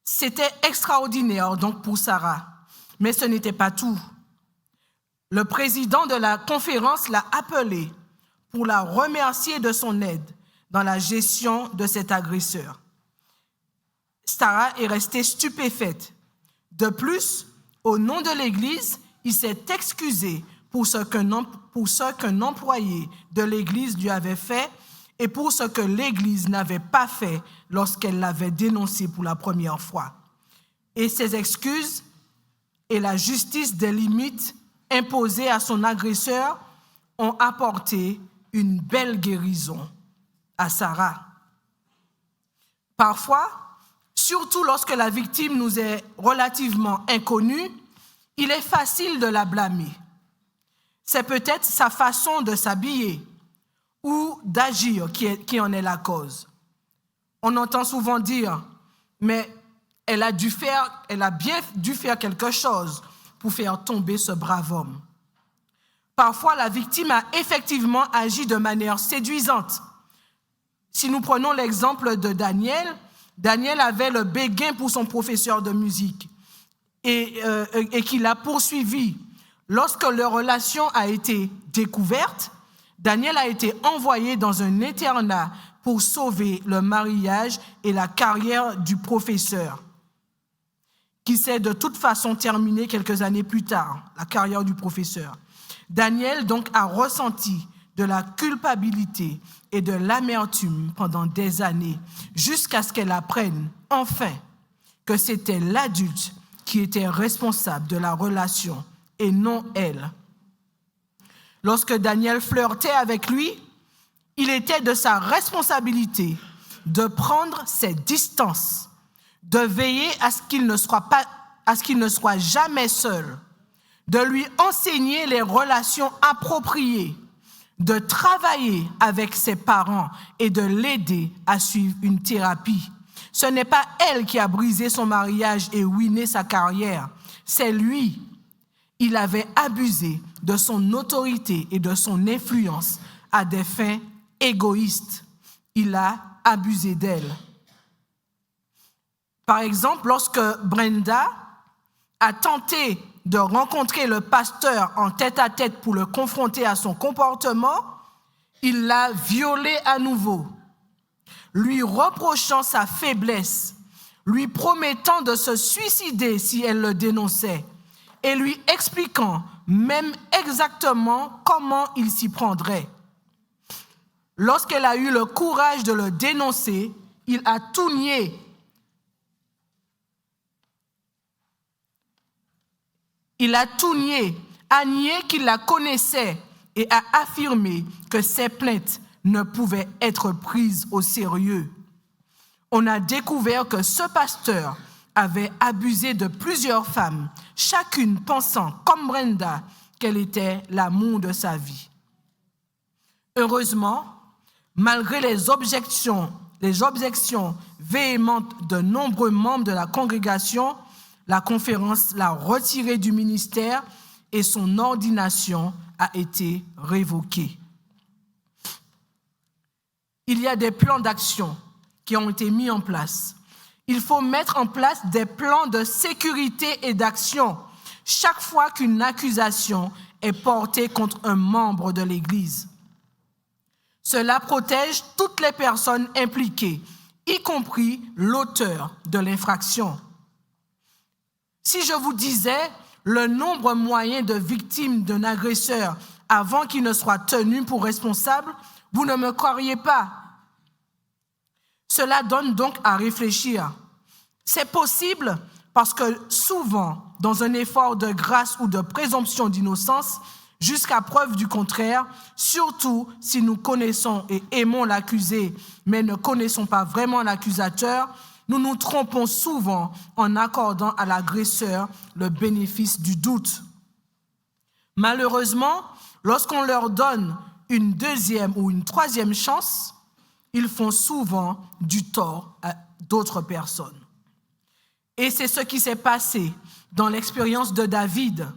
C'était extraordinaire donc pour Sarah, mais ce n'était pas tout. Le président de la conférence l'a appelée pour la remercier de son aide dans la gestion de cet agresseur. Sarah est restée stupéfaite. De plus, Au nom de l'Église, il s'est excusé pour ce qu'un employé de l'Église lui avait fait et pour ce que l'Église n'avait pas fait lorsqu'elle l'avait dénoncé pour la première fois. Et ses excuses et la justice des limites imposées à son agresseur ont apporté une belle guérison à Sarah. Parfois, surtout lorsque la victime nous est relativement inconnue, il est facile de la blâmer. C'est peut-être sa façon de s'habiller ou d'agir qui en est la cause. On entend souvent dire, mais elle a bien dû faire quelque chose pour faire tomber ce brave homme. Parfois, la victime a effectivement agi de manière séduisante. Si nous prenons l'exemple de Daniel, Daniel avait le béguin pour son professeur de musique et qui l'a poursuivi. Lorsque leur relation a été découverte, Daniel a été envoyé dans un internat pour sauver le mariage et la carrière du professeur, qui s'est de toute façon terminée quelques années plus tard, la carrière du professeur. Daniel donc a ressenti de la culpabilité et de l'amertume pendant des années, jusqu'à ce qu'elle apprenne enfin que c'était l'adulte qui était responsable de la relation et non elle. Lorsque Daniel flirtait avec lui, il était de sa responsabilité de prendre ses distances, de veiller à ce qu'il ne soit jamais seul, de lui enseigner les relations appropriées, de travailler avec ses parents et de l'aider à suivre une thérapie. Ce n'est pas elle qui a brisé son mariage et ruiné sa carrière, c'est lui. Il avait abusé de son autorité et de son influence à des fins égoïstes. Il a abusé d'elle. Par exemple, lorsque Brenda a tenté de rencontrer le pasteur en tête-à-tête pour le confronter à son comportement, il l'a violée à nouveau, lui reprochant sa faiblesse, lui promettant de se suicider si elle le dénonçait, et lui expliquant même exactement comment il s'y prendrait. Lorsqu'elle a eu le courage de le dénoncer, il a tout nié. Il a tout nié, a nié qu'il la connaissait et a affirmé que ses plaintes ne pouvaient être prises au sérieux. On a découvert que ce pasteur avait abusé de plusieurs femmes, chacune pensant, comme Brenda, qu'elle était l'amour de sa vie. Heureusement, malgré les objections véhémentes de nombreux membres de la congrégation, la conférence l'a retiré du ministère et son ordination a été révoquée. Il y a des plans d'action qui ont été mis en place. Il faut mettre en place des plans de sécurité et d'action chaque fois qu'une accusation est portée contre un membre de l'Église. Cela protège toutes les personnes impliquées, y compris l'auteur de l'infraction. Si je vous disais le nombre moyen de victimes d'un agresseur avant qu'il ne soit tenu pour responsable, vous ne me croiriez pas. Cela donne donc à réfléchir. C'est possible parce que souvent, dans un effort de grâce ou de présomption d'innocence, jusqu'à preuve du contraire, surtout si nous connaissons et aimons l'accusé, mais ne connaissons pas vraiment l'accusateur, nous nous trompons souvent en accordant à l'agresseur le bénéfice du doute. Malheureusement, lorsqu'on leur donne une deuxième ou une troisième chance, ils font souvent du tort à d'autres personnes. Et c'est ce qui s'est passé dans l'expérience de David.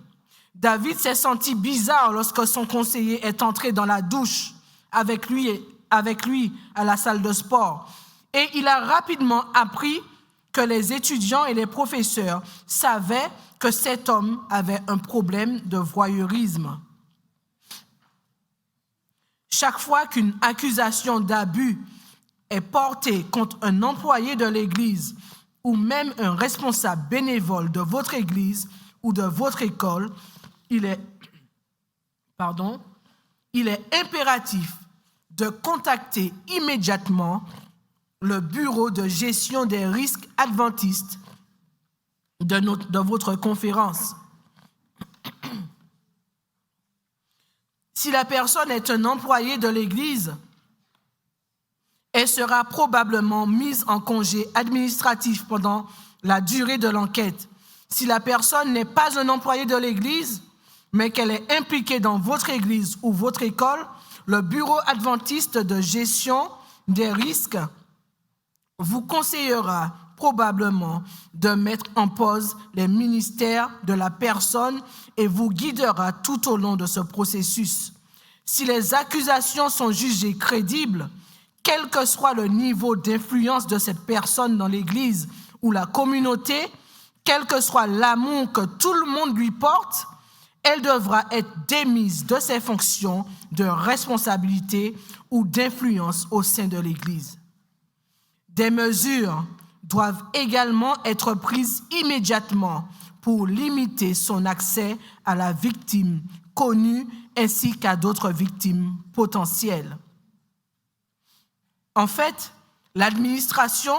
David s'est senti bizarre lorsque son conseiller est entré dans la douche avec lui à la salle de sport. Et il a rapidement appris que les étudiants et les professeurs savaient que cet homme avait un problème de voyeurisme. Chaque fois qu'une accusation d'abus est portée contre un employé de l'Église ou même un responsable bénévole de votre Église, ou de votre école, il est impératif de contacter immédiatement le bureau de gestion des risques adventistes de votre conférence. Si la personne est un employé de l'Église, elle sera probablement mise en congé administratif pendant la durée de l'enquête. Si la personne n'est pas un employé de l'Église, mais qu'elle est impliquée dans votre Église ou votre école, le bureau adventiste de gestion des risques vous conseillera probablement de mettre en pause les ministères de la personne et vous guidera tout au long de ce processus. Si les accusations sont jugées crédibles, quel que soit le niveau d'influence de cette personne dans l'Église ou la communauté, quel que soit l'amour que tout le monde lui porte, elle devra être démise de ses fonctions de responsabilité ou d'influence au sein de l'Église. Des mesures doivent également être prises immédiatement pour limiter son accès à la victime connue ainsi qu'à d'autres victimes potentielles. En fait, l'administration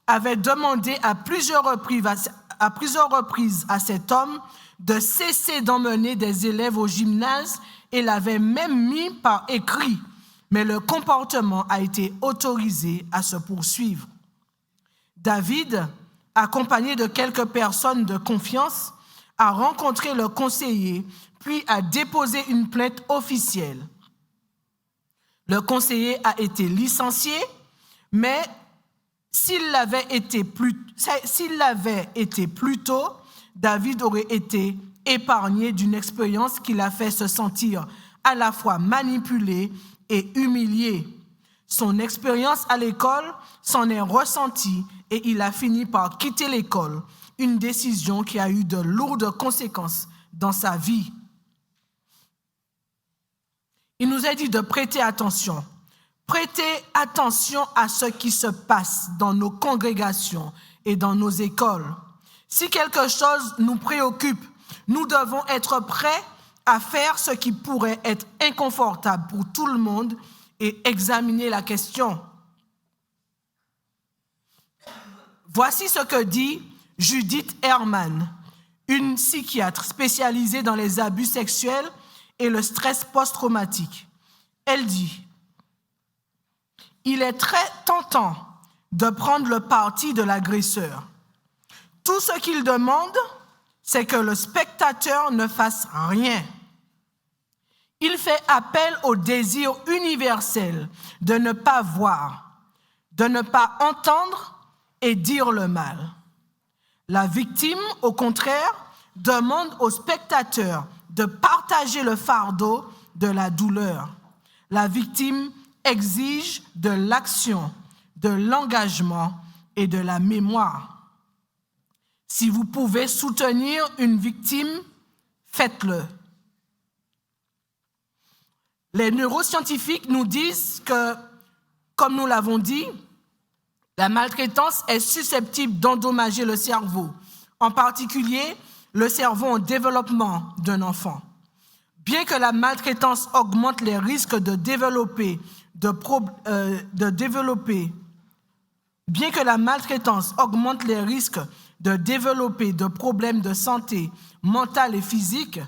avait demandé à plusieurs reprises à cet homme de cesser d'emmener des élèves au gymnase et l'avait même mis par écrit, mais le comportement a été autorisé à se poursuivre. David, accompagné de quelques personnes de confiance, a rencontré le conseiller, puis a déposé une plainte officielle. Le conseiller a été licencié, mais s'il l'avait été plus tôt, David aurait été épargné d'une expérience qui l'a fait se sentir à la fois manipulé et humilié. Son expérience à l'école s'en est ressentie et il a fini par quitter l'école, une décision qui a eu de lourdes conséquences dans sa vie. Il nous a dit de prêter attention. Prêtez attention à ce qui se passe dans nos congrégations et dans nos écoles. Si quelque chose nous préoccupe, nous devons être prêts à faire ce qui pourrait être inconfortable pour tout le monde et examiner la question. Voici ce que dit Judith Herman, une psychiatre spécialisée dans les abus sexuels et le stress post-traumatique. Elle dit: il est très tentant de prendre le parti de l'agresseur. Tout ce qu'il demande, c'est que le spectateur ne fasse rien. Il fait appel au désir universel de ne pas voir, de ne pas entendre et dire le mal. La victime, au contraire, demande au spectateur de partager le fardeau de la douleur. La victime exige de l'action, de l'engagement et de la mémoire. Si vous pouvez soutenir une victime, faites-le. Les neuroscientifiques nous disent que, comme nous l'avons dit, la maltraitance est susceptible d'endommager le cerveau, en particulier le cerveau en développement d'un enfant. Bien que la maltraitance augmente les risques de développer de problèmes de santé mentale et physique,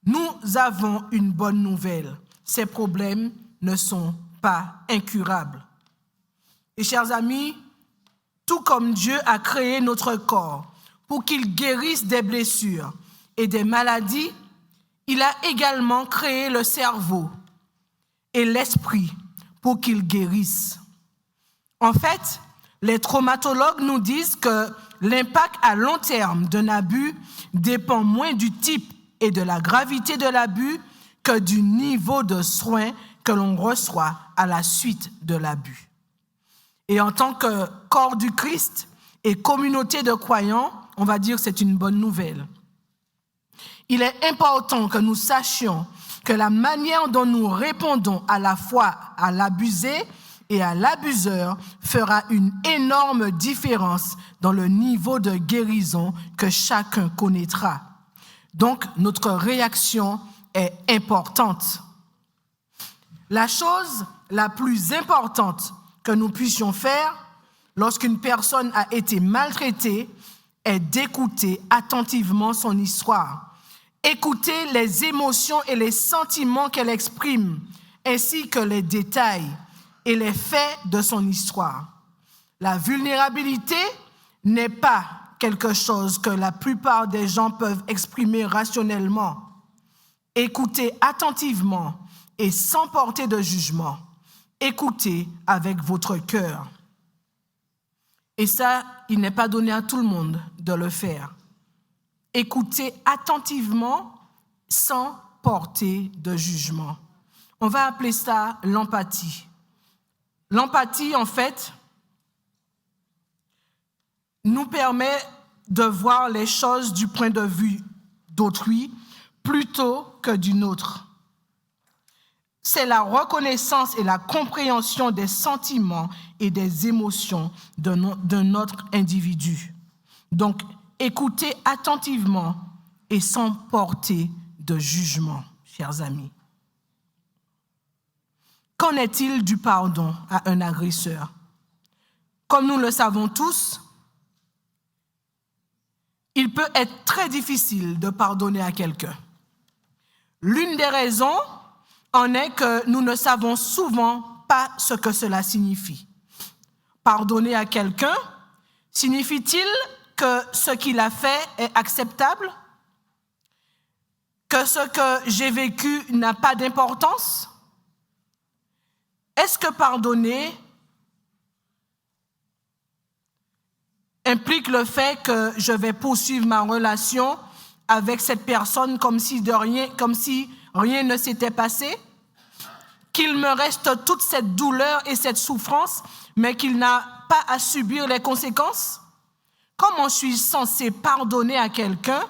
nous avons une bonne nouvelle. Ces problèmes ne sont pas incurables. Et chers amis, tout comme Dieu a créé notre corps pour qu'il guérisse des blessures et des maladies, il a également créé le cerveau et l'esprit pour qu'ils guérissent. En fait, les traumatologues nous disent que l'impact à long terme d'un abus dépend moins du type et de la gravité de l'abus que du niveau de soins que l'on reçoit à la suite de l'abus. Et en tant que corps du Christ et communauté de croyants, on va dire que c'est une bonne nouvelle. Il est important que nous sachions que la manière dont nous répondons à la fois à l'abusé et à l'abuseur fera une énorme différence dans le niveau de guérison que chacun connaîtra. Donc, notre réaction est importante. La chose la plus importante que nous puissions faire lorsqu'une personne a été maltraitée est d'écouter attentivement son histoire. Écouter les émotions et les sentiments qu'elle exprime, ainsi que les détails et les faits de son histoire. La vulnérabilité n'est pas quelque chose que la plupart des gens peuvent exprimer rationnellement. Écoutez attentivement et sans porter de jugement. Écoutez avec votre cœur. Et ça, il n'est pas donné à tout le monde de le faire. Écoutez attentivement sans porter de jugement. On va appeler ça l'empathie. L'empathie, en fait, nous permet de voir les choses du point de vue d'autrui plutôt que du nôtre. C'est la reconnaissance et la compréhension des sentiments et des émotions d'un autre individu. Donc, écoutez attentivement et sans porter de jugement, chers amis. Qu'en est-il du pardon à un agresseur? Comme nous le savons tous, il peut être très difficile de pardonner à quelqu'un. L'une des raisons en est que nous ne savons souvent pas ce que cela signifie. Pardonner à quelqu'un, signifie-t-il que ce qu'il a fait est acceptable? Que ce que j'ai vécu n'a pas d'importance? Est-ce que pardonner implique le fait que je vais poursuivre ma relation avec cette personne comme si rien ne s'était passé, qu'il me reste toute cette douleur et cette souffrance, mais qu'il n'a pas à subir les conséquences? Comment suis-je censé pardonner à quelqu'un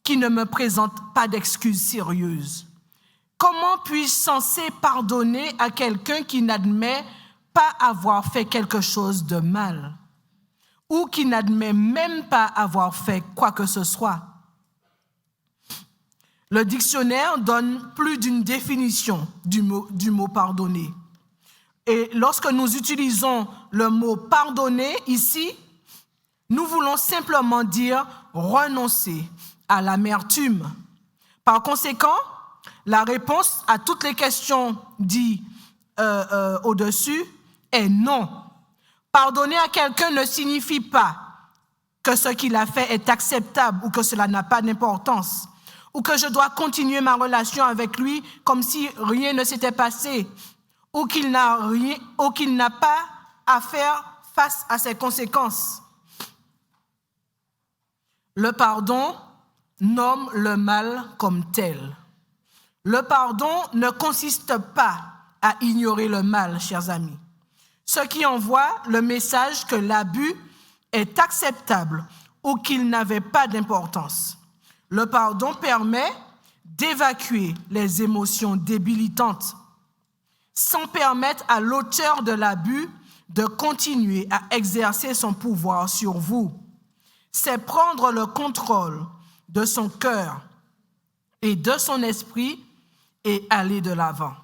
qui ne me présente pas d'excuses sérieuses? Comment puis-je censé pardonner à quelqu'un qui n'admet pas avoir fait quelque chose de mal ou qui n'admet même pas avoir fait quoi que ce soit? Le dictionnaire donne plus d'une définition du mot pardonner. Et lorsque nous utilisons le mot pardonner ici, nous voulons simplement dire renoncer à l'amertume. Par conséquent, la réponse à toutes les questions dites au-dessus est non. Pardonner à quelqu'un ne signifie pas que ce qu'il a fait est acceptable ou que cela n'a pas d'importance, ou que je dois continuer ma relation avec lui comme si rien ne s'était passé, ou qu'il n'a pas à faire face à ses conséquences. Le pardon nomme le mal comme tel. Le pardon ne consiste pas à ignorer le mal, chers amis, ce qui envoie le message que l'abus est acceptable ou qu'il n'avait pas d'importance. Le pardon permet d'évacuer les émotions débilitantes sans permettre à l'auteur de l'abus de continuer à exercer son pouvoir sur vous. C'est prendre le contrôle de son cœur et de son esprit et aller de l'avant.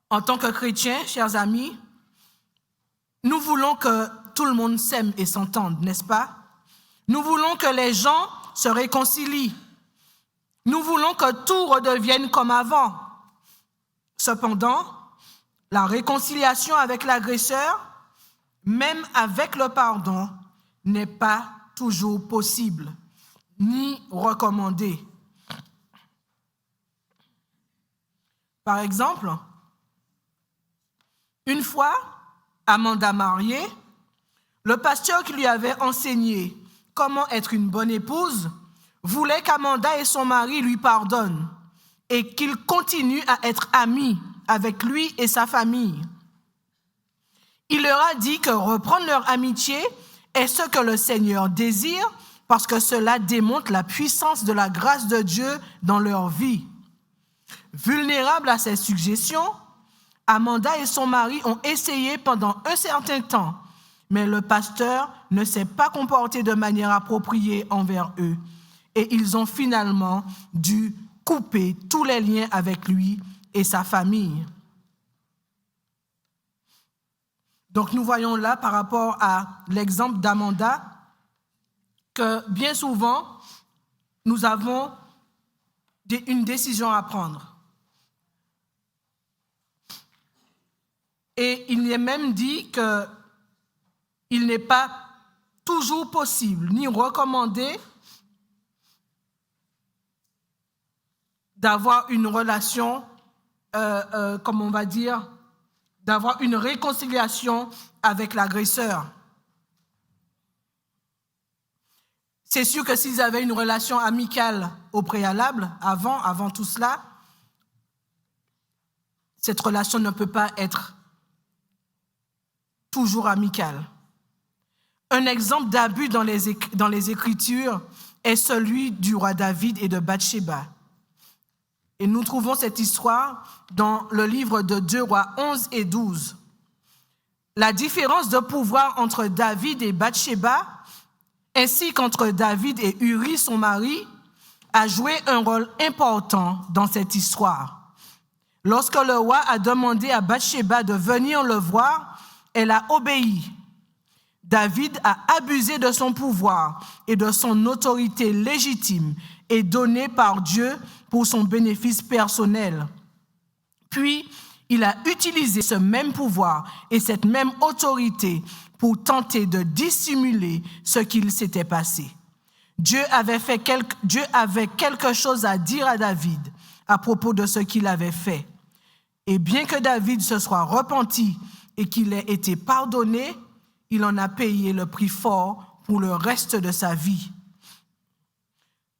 En tant que chrétiens, chers amis, nous voulons que tout le monde s'aime et s'entende, n'est-ce pas? Nous voulons que les gens se réconcilient. Nous voulons que tout redevienne comme avant. Cependant, la réconciliation avec l'agresseur, même avec le pardon, n'est pas toujours possible, ni recommandée. Par exemple, une fois, Amanda mariée, le pasteur qui lui avait enseigné comment être une bonne épouse voulait qu'Amanda et son mari lui pardonnent et qu'ils continuent à être amis avec lui et sa famille. Il leur a dit que reprendre leur amitié est ce que le Seigneur désire, parce que cela démontre la puissance de la grâce de Dieu dans leur vie. Vulnérable à ces suggestions, Amanda et son mari ont essayé pendant un certain temps, mais le pasteur ne s'est pas comporté de manière appropriée envers eux et ils ont finalement dû couper tous les liens avec lui et sa famille. Donc nous voyons là par rapport à l'exemple d'Amanda que bien souvent nous avons une décision à prendre. Et il est même dit qu'il n'est pas toujours possible ni recommandé d'avoir une relation, comme on va dire, d'avoir une réconciliation avec l'agresseur. C'est sûr que s'ils avaient une relation amicale au préalable, avant tout cela, cette relation ne peut pas être toujours amicale. Un exemple d'abus dans les Écritures est celui du roi David et de Bathsheba. Et nous trouvons cette histoire dans le livre de 2 Rois 11 et 12. La différence de pouvoir entre David et Bathsheba, ainsi qu'entre David et Uri, son mari, a joué un rôle important dans cette histoire. Lorsque le roi a demandé à Bathsheba de venir le voir, elle a obéi. David a abusé de son pouvoir et de son autorité légitime et donnée par Dieu pour son bénéfice personnel. Puis, il a utilisé ce même pouvoir et cette même autorité pour tenter de dissimuler ce qu'il s'était passé. Dieu avait quelque chose à dire à David à propos de ce qu'il avait fait. Et bien que David se soit repenti et qu'il ait été pardonné, il en a payé le prix fort pour le reste de sa vie.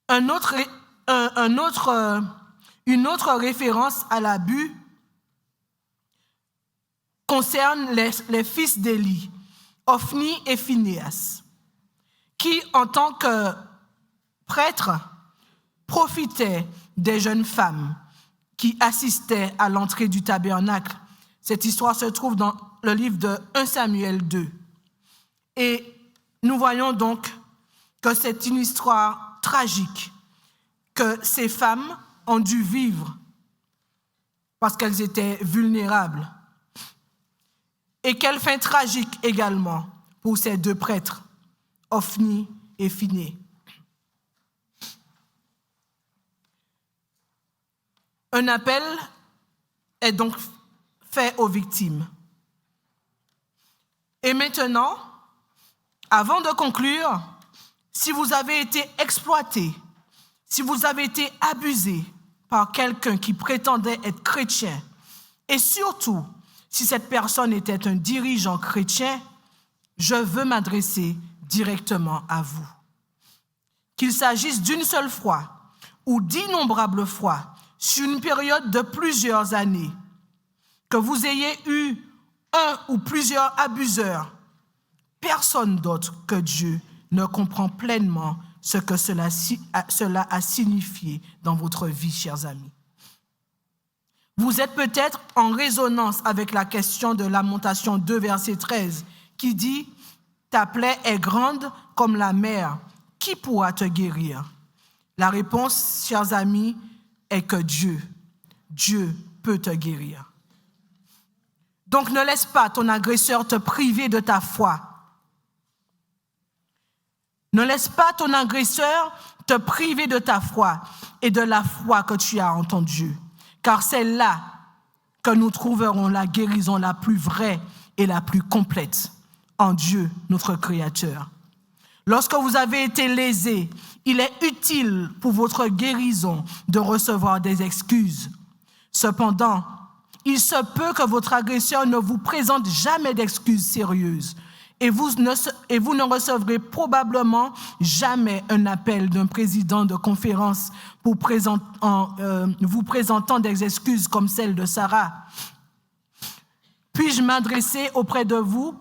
Une autre référence à l'abus concerne les fils d'Élie, Ophni et Phinehas, qui, en tant que prêtres, profitaient des jeunes femmes qui assistaient à l'entrée du tabernacle. Cette histoire se trouve dans le livre de 1 Samuel 2. Et nous voyons donc que c'est une histoire tragique que ces femmes ont dû vivre parce qu'elles étaient vulnérables. Et quelle fin tragique également pour ces deux prêtres, Ophni et Phinehas. Un appel est donc fait aux victimes. Et maintenant, avant de conclure, si vous avez été exploité, si vous avez été abusé par quelqu'un qui prétendait être chrétien, et surtout si cette personne était un dirigeant chrétien, je veux m'adresser directement à vous. Qu'il s'agisse d'une seule fois ou d'innombrables fois, sur une période de plusieurs années, que vous ayez eu un ou plusieurs abuseurs, personne d'autre que Dieu ne comprend pleinement ce que cela a signifié dans votre vie, chers amis. Vous êtes peut-être en résonance avec la question de Lamentation 2, verset 13, qui dit « Ta plaie est grande comme la mer, qui pourra te guérir ?» La réponse, chers amis, est que Dieu peut te guérir. Donc ne laisse pas ton agresseur te priver de ta foi. Ne laisse pas ton agresseur te priver de ta foi et de la foi que tu as en ton Dieu. Car c'est là que nous trouverons la guérison la plus vraie et la plus complète en Dieu, notre Créateur. Lorsque vous avez été lésé, il est utile pour votre guérison de recevoir des excuses. Cependant, il se peut que votre agresseur ne vous présente jamais d'excuses sérieuses et vous ne recevrez probablement jamais un appel d'un président de conférence vous présentant des excuses comme celle de Sarah. Puis-je m'adresser auprès de vous?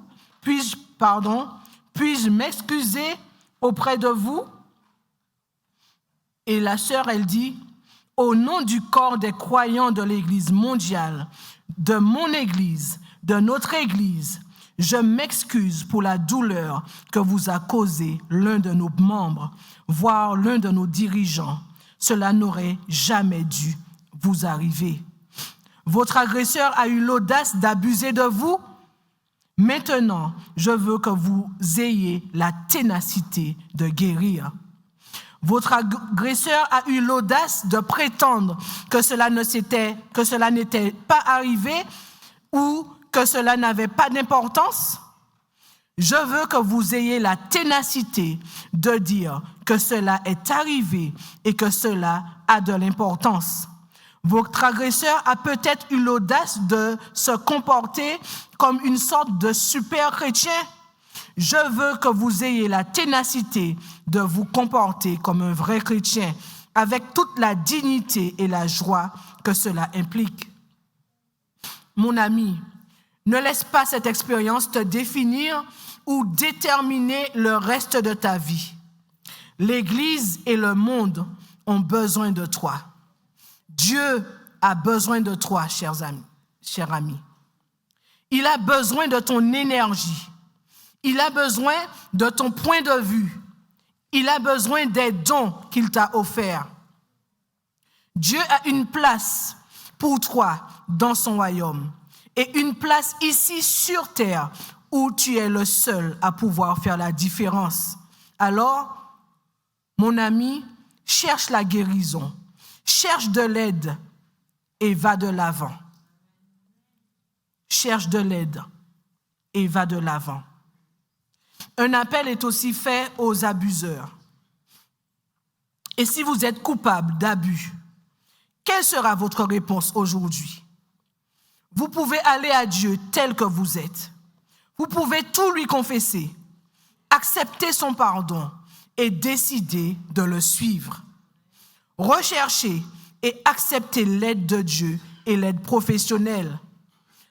Puis-je m'excuser auprès de vous? Et la sœur, elle dit, au nom du corps des croyants de l'Église mondiale, de mon Église, de notre Église, je m'excuse pour la douleur que vous a causée l'un de nos membres, voire l'un de nos dirigeants. Cela n'aurait jamais dû vous arriver. Votre agresseur a eu l'audace d'abuser de vous. Maintenant, je veux que vous ayez la ténacité de guérir. Votre agresseur a eu l'audace de prétendre que cela n'était pas arrivé ou que cela n'avait pas d'importance. Je veux que vous ayez la ténacité de dire que cela est arrivé et que cela a de l'importance. Votre agresseur a peut-être eu l'audace de se comporter comme une sorte de super chrétien. Je veux que vous ayez la ténacité de vous comporter comme un vrai chrétien, avec toute la dignité et la joie que cela implique. Mon ami, ne laisse pas cette expérience te définir ou déterminer le reste de ta vie. L'Église et le monde ont besoin de toi. Dieu a besoin de toi, cher ami. Il a besoin de ton énergie. Il a besoin de ton point de vue. Il a besoin des dons qu'il t'a offerts. Dieu a une place pour toi dans son royaume et une place ici sur terre où tu es le seul à pouvoir faire la différence. Alors, mon ami, cherche la guérison, cherche de l'aide et va de l'avant. Cherche de l'aide et va de l'avant. Un appel est aussi fait aux abuseurs. Et si vous êtes coupable d'abus, quelle sera votre réponse aujourd'hui? Vous pouvez aller à Dieu tel que vous êtes. Vous pouvez tout lui confesser, accepter son pardon et décider de le suivre. Recherchez et acceptez l'aide de Dieu et l'aide professionnelle.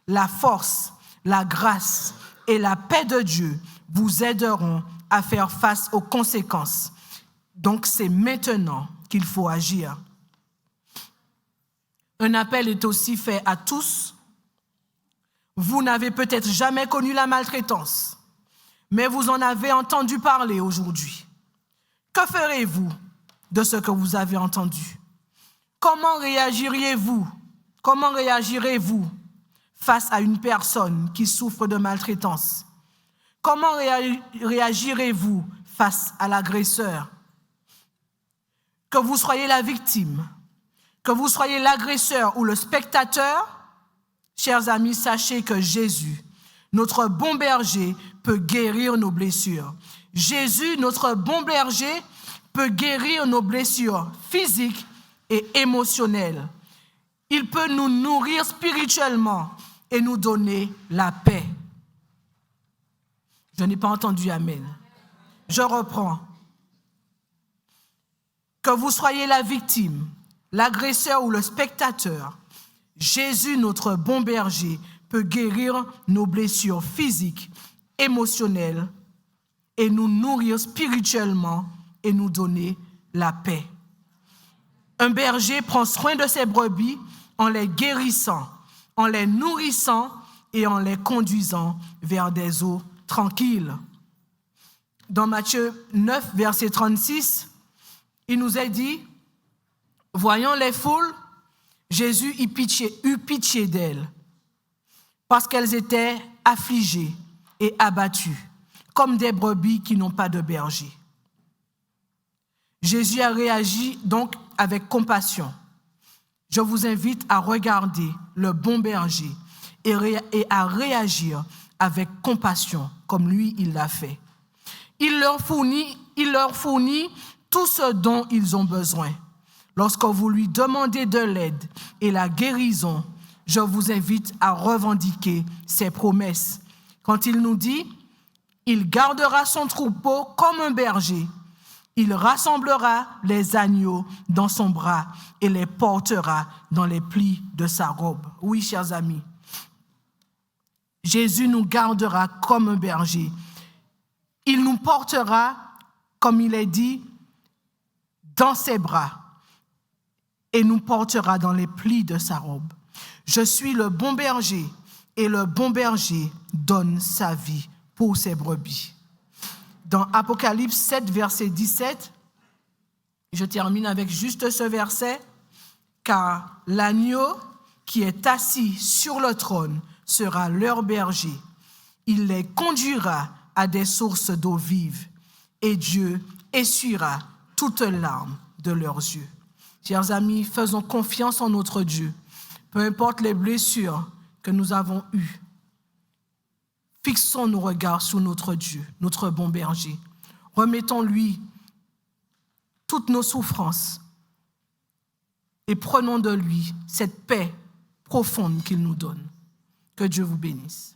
La force, la grâce et la paix de Dieu vous aideront à faire face aux conséquences. Donc, c'est maintenant qu'il faut agir. Un appel est aussi fait à tous. Vous n'avez peut-être jamais connu la maltraitance, mais vous en avez entendu parler aujourd'hui. Que ferez-vous de ce que vous avez entendu? Comment réagirez-vous face à une personne qui souffre de maltraitance? Comment réagirez-vous face à l'agresseur? Que vous soyez la victime, que vous soyez l'agresseur ou le spectateur, chers amis, sachez que Jésus, notre bon berger, peut guérir nos blessures. Jésus, notre bon berger, peut guérir nos blessures physiques et émotionnelles. Il peut nous nourrir spirituellement et nous donner la paix. Je n'ai pas entendu amen. Je reprends. Que vous soyez la victime, l'agresseur ou le spectateur, Jésus, notre bon berger, peut guérir nos blessures physiques, émotionnelles et nous nourrir spirituellement et nous donner la paix. Un berger prend soin de ses brebis en les guérissant, en les nourrissant et en les conduisant vers des eaux tranquilles. Dans Matthieu 9, verset 36, il nous est dit, voyant les foules, Jésus eut pitié d'elles, parce qu'elles étaient affligées et abattues, comme des brebis qui n'ont pas de berger. Jésus a réagi donc avec compassion. Je vous invite à regarder le bon berger et à réagir avec compassion, comme lui, il l'a fait. Il leur fournit tout ce dont ils ont besoin. Lorsque vous lui demandez de l'aide et la guérison, je vous invite à revendiquer ses promesses. Quand il nous dit « Il gardera son troupeau comme un berger, il rassemblera les agneaux dans son bras et les portera dans les plis de sa robe. » Oui, chers amis, Jésus nous gardera comme un berger. Il nous portera, comme il est dit, dans ses bras et nous portera dans les plis de sa robe. Je suis le bon berger et le bon berger donne sa vie pour ses brebis. Dans Apocalypse 7, verset 17, je termine avec juste ce verset, car l'agneau qui est assis sur le trône sera leur berger. Il les conduira à des sources d'eau vive et Dieu essuiera toutes larmes de leurs yeux. Chers amis, faisons confiance en notre Dieu. Peu importe les blessures que nous avons eues, fixons nos regards sur notre Dieu, notre bon berger. Remettons-lui toutes nos souffrances et prenons de lui cette paix profonde qu'il nous donne. Que Dieu vous bénisse.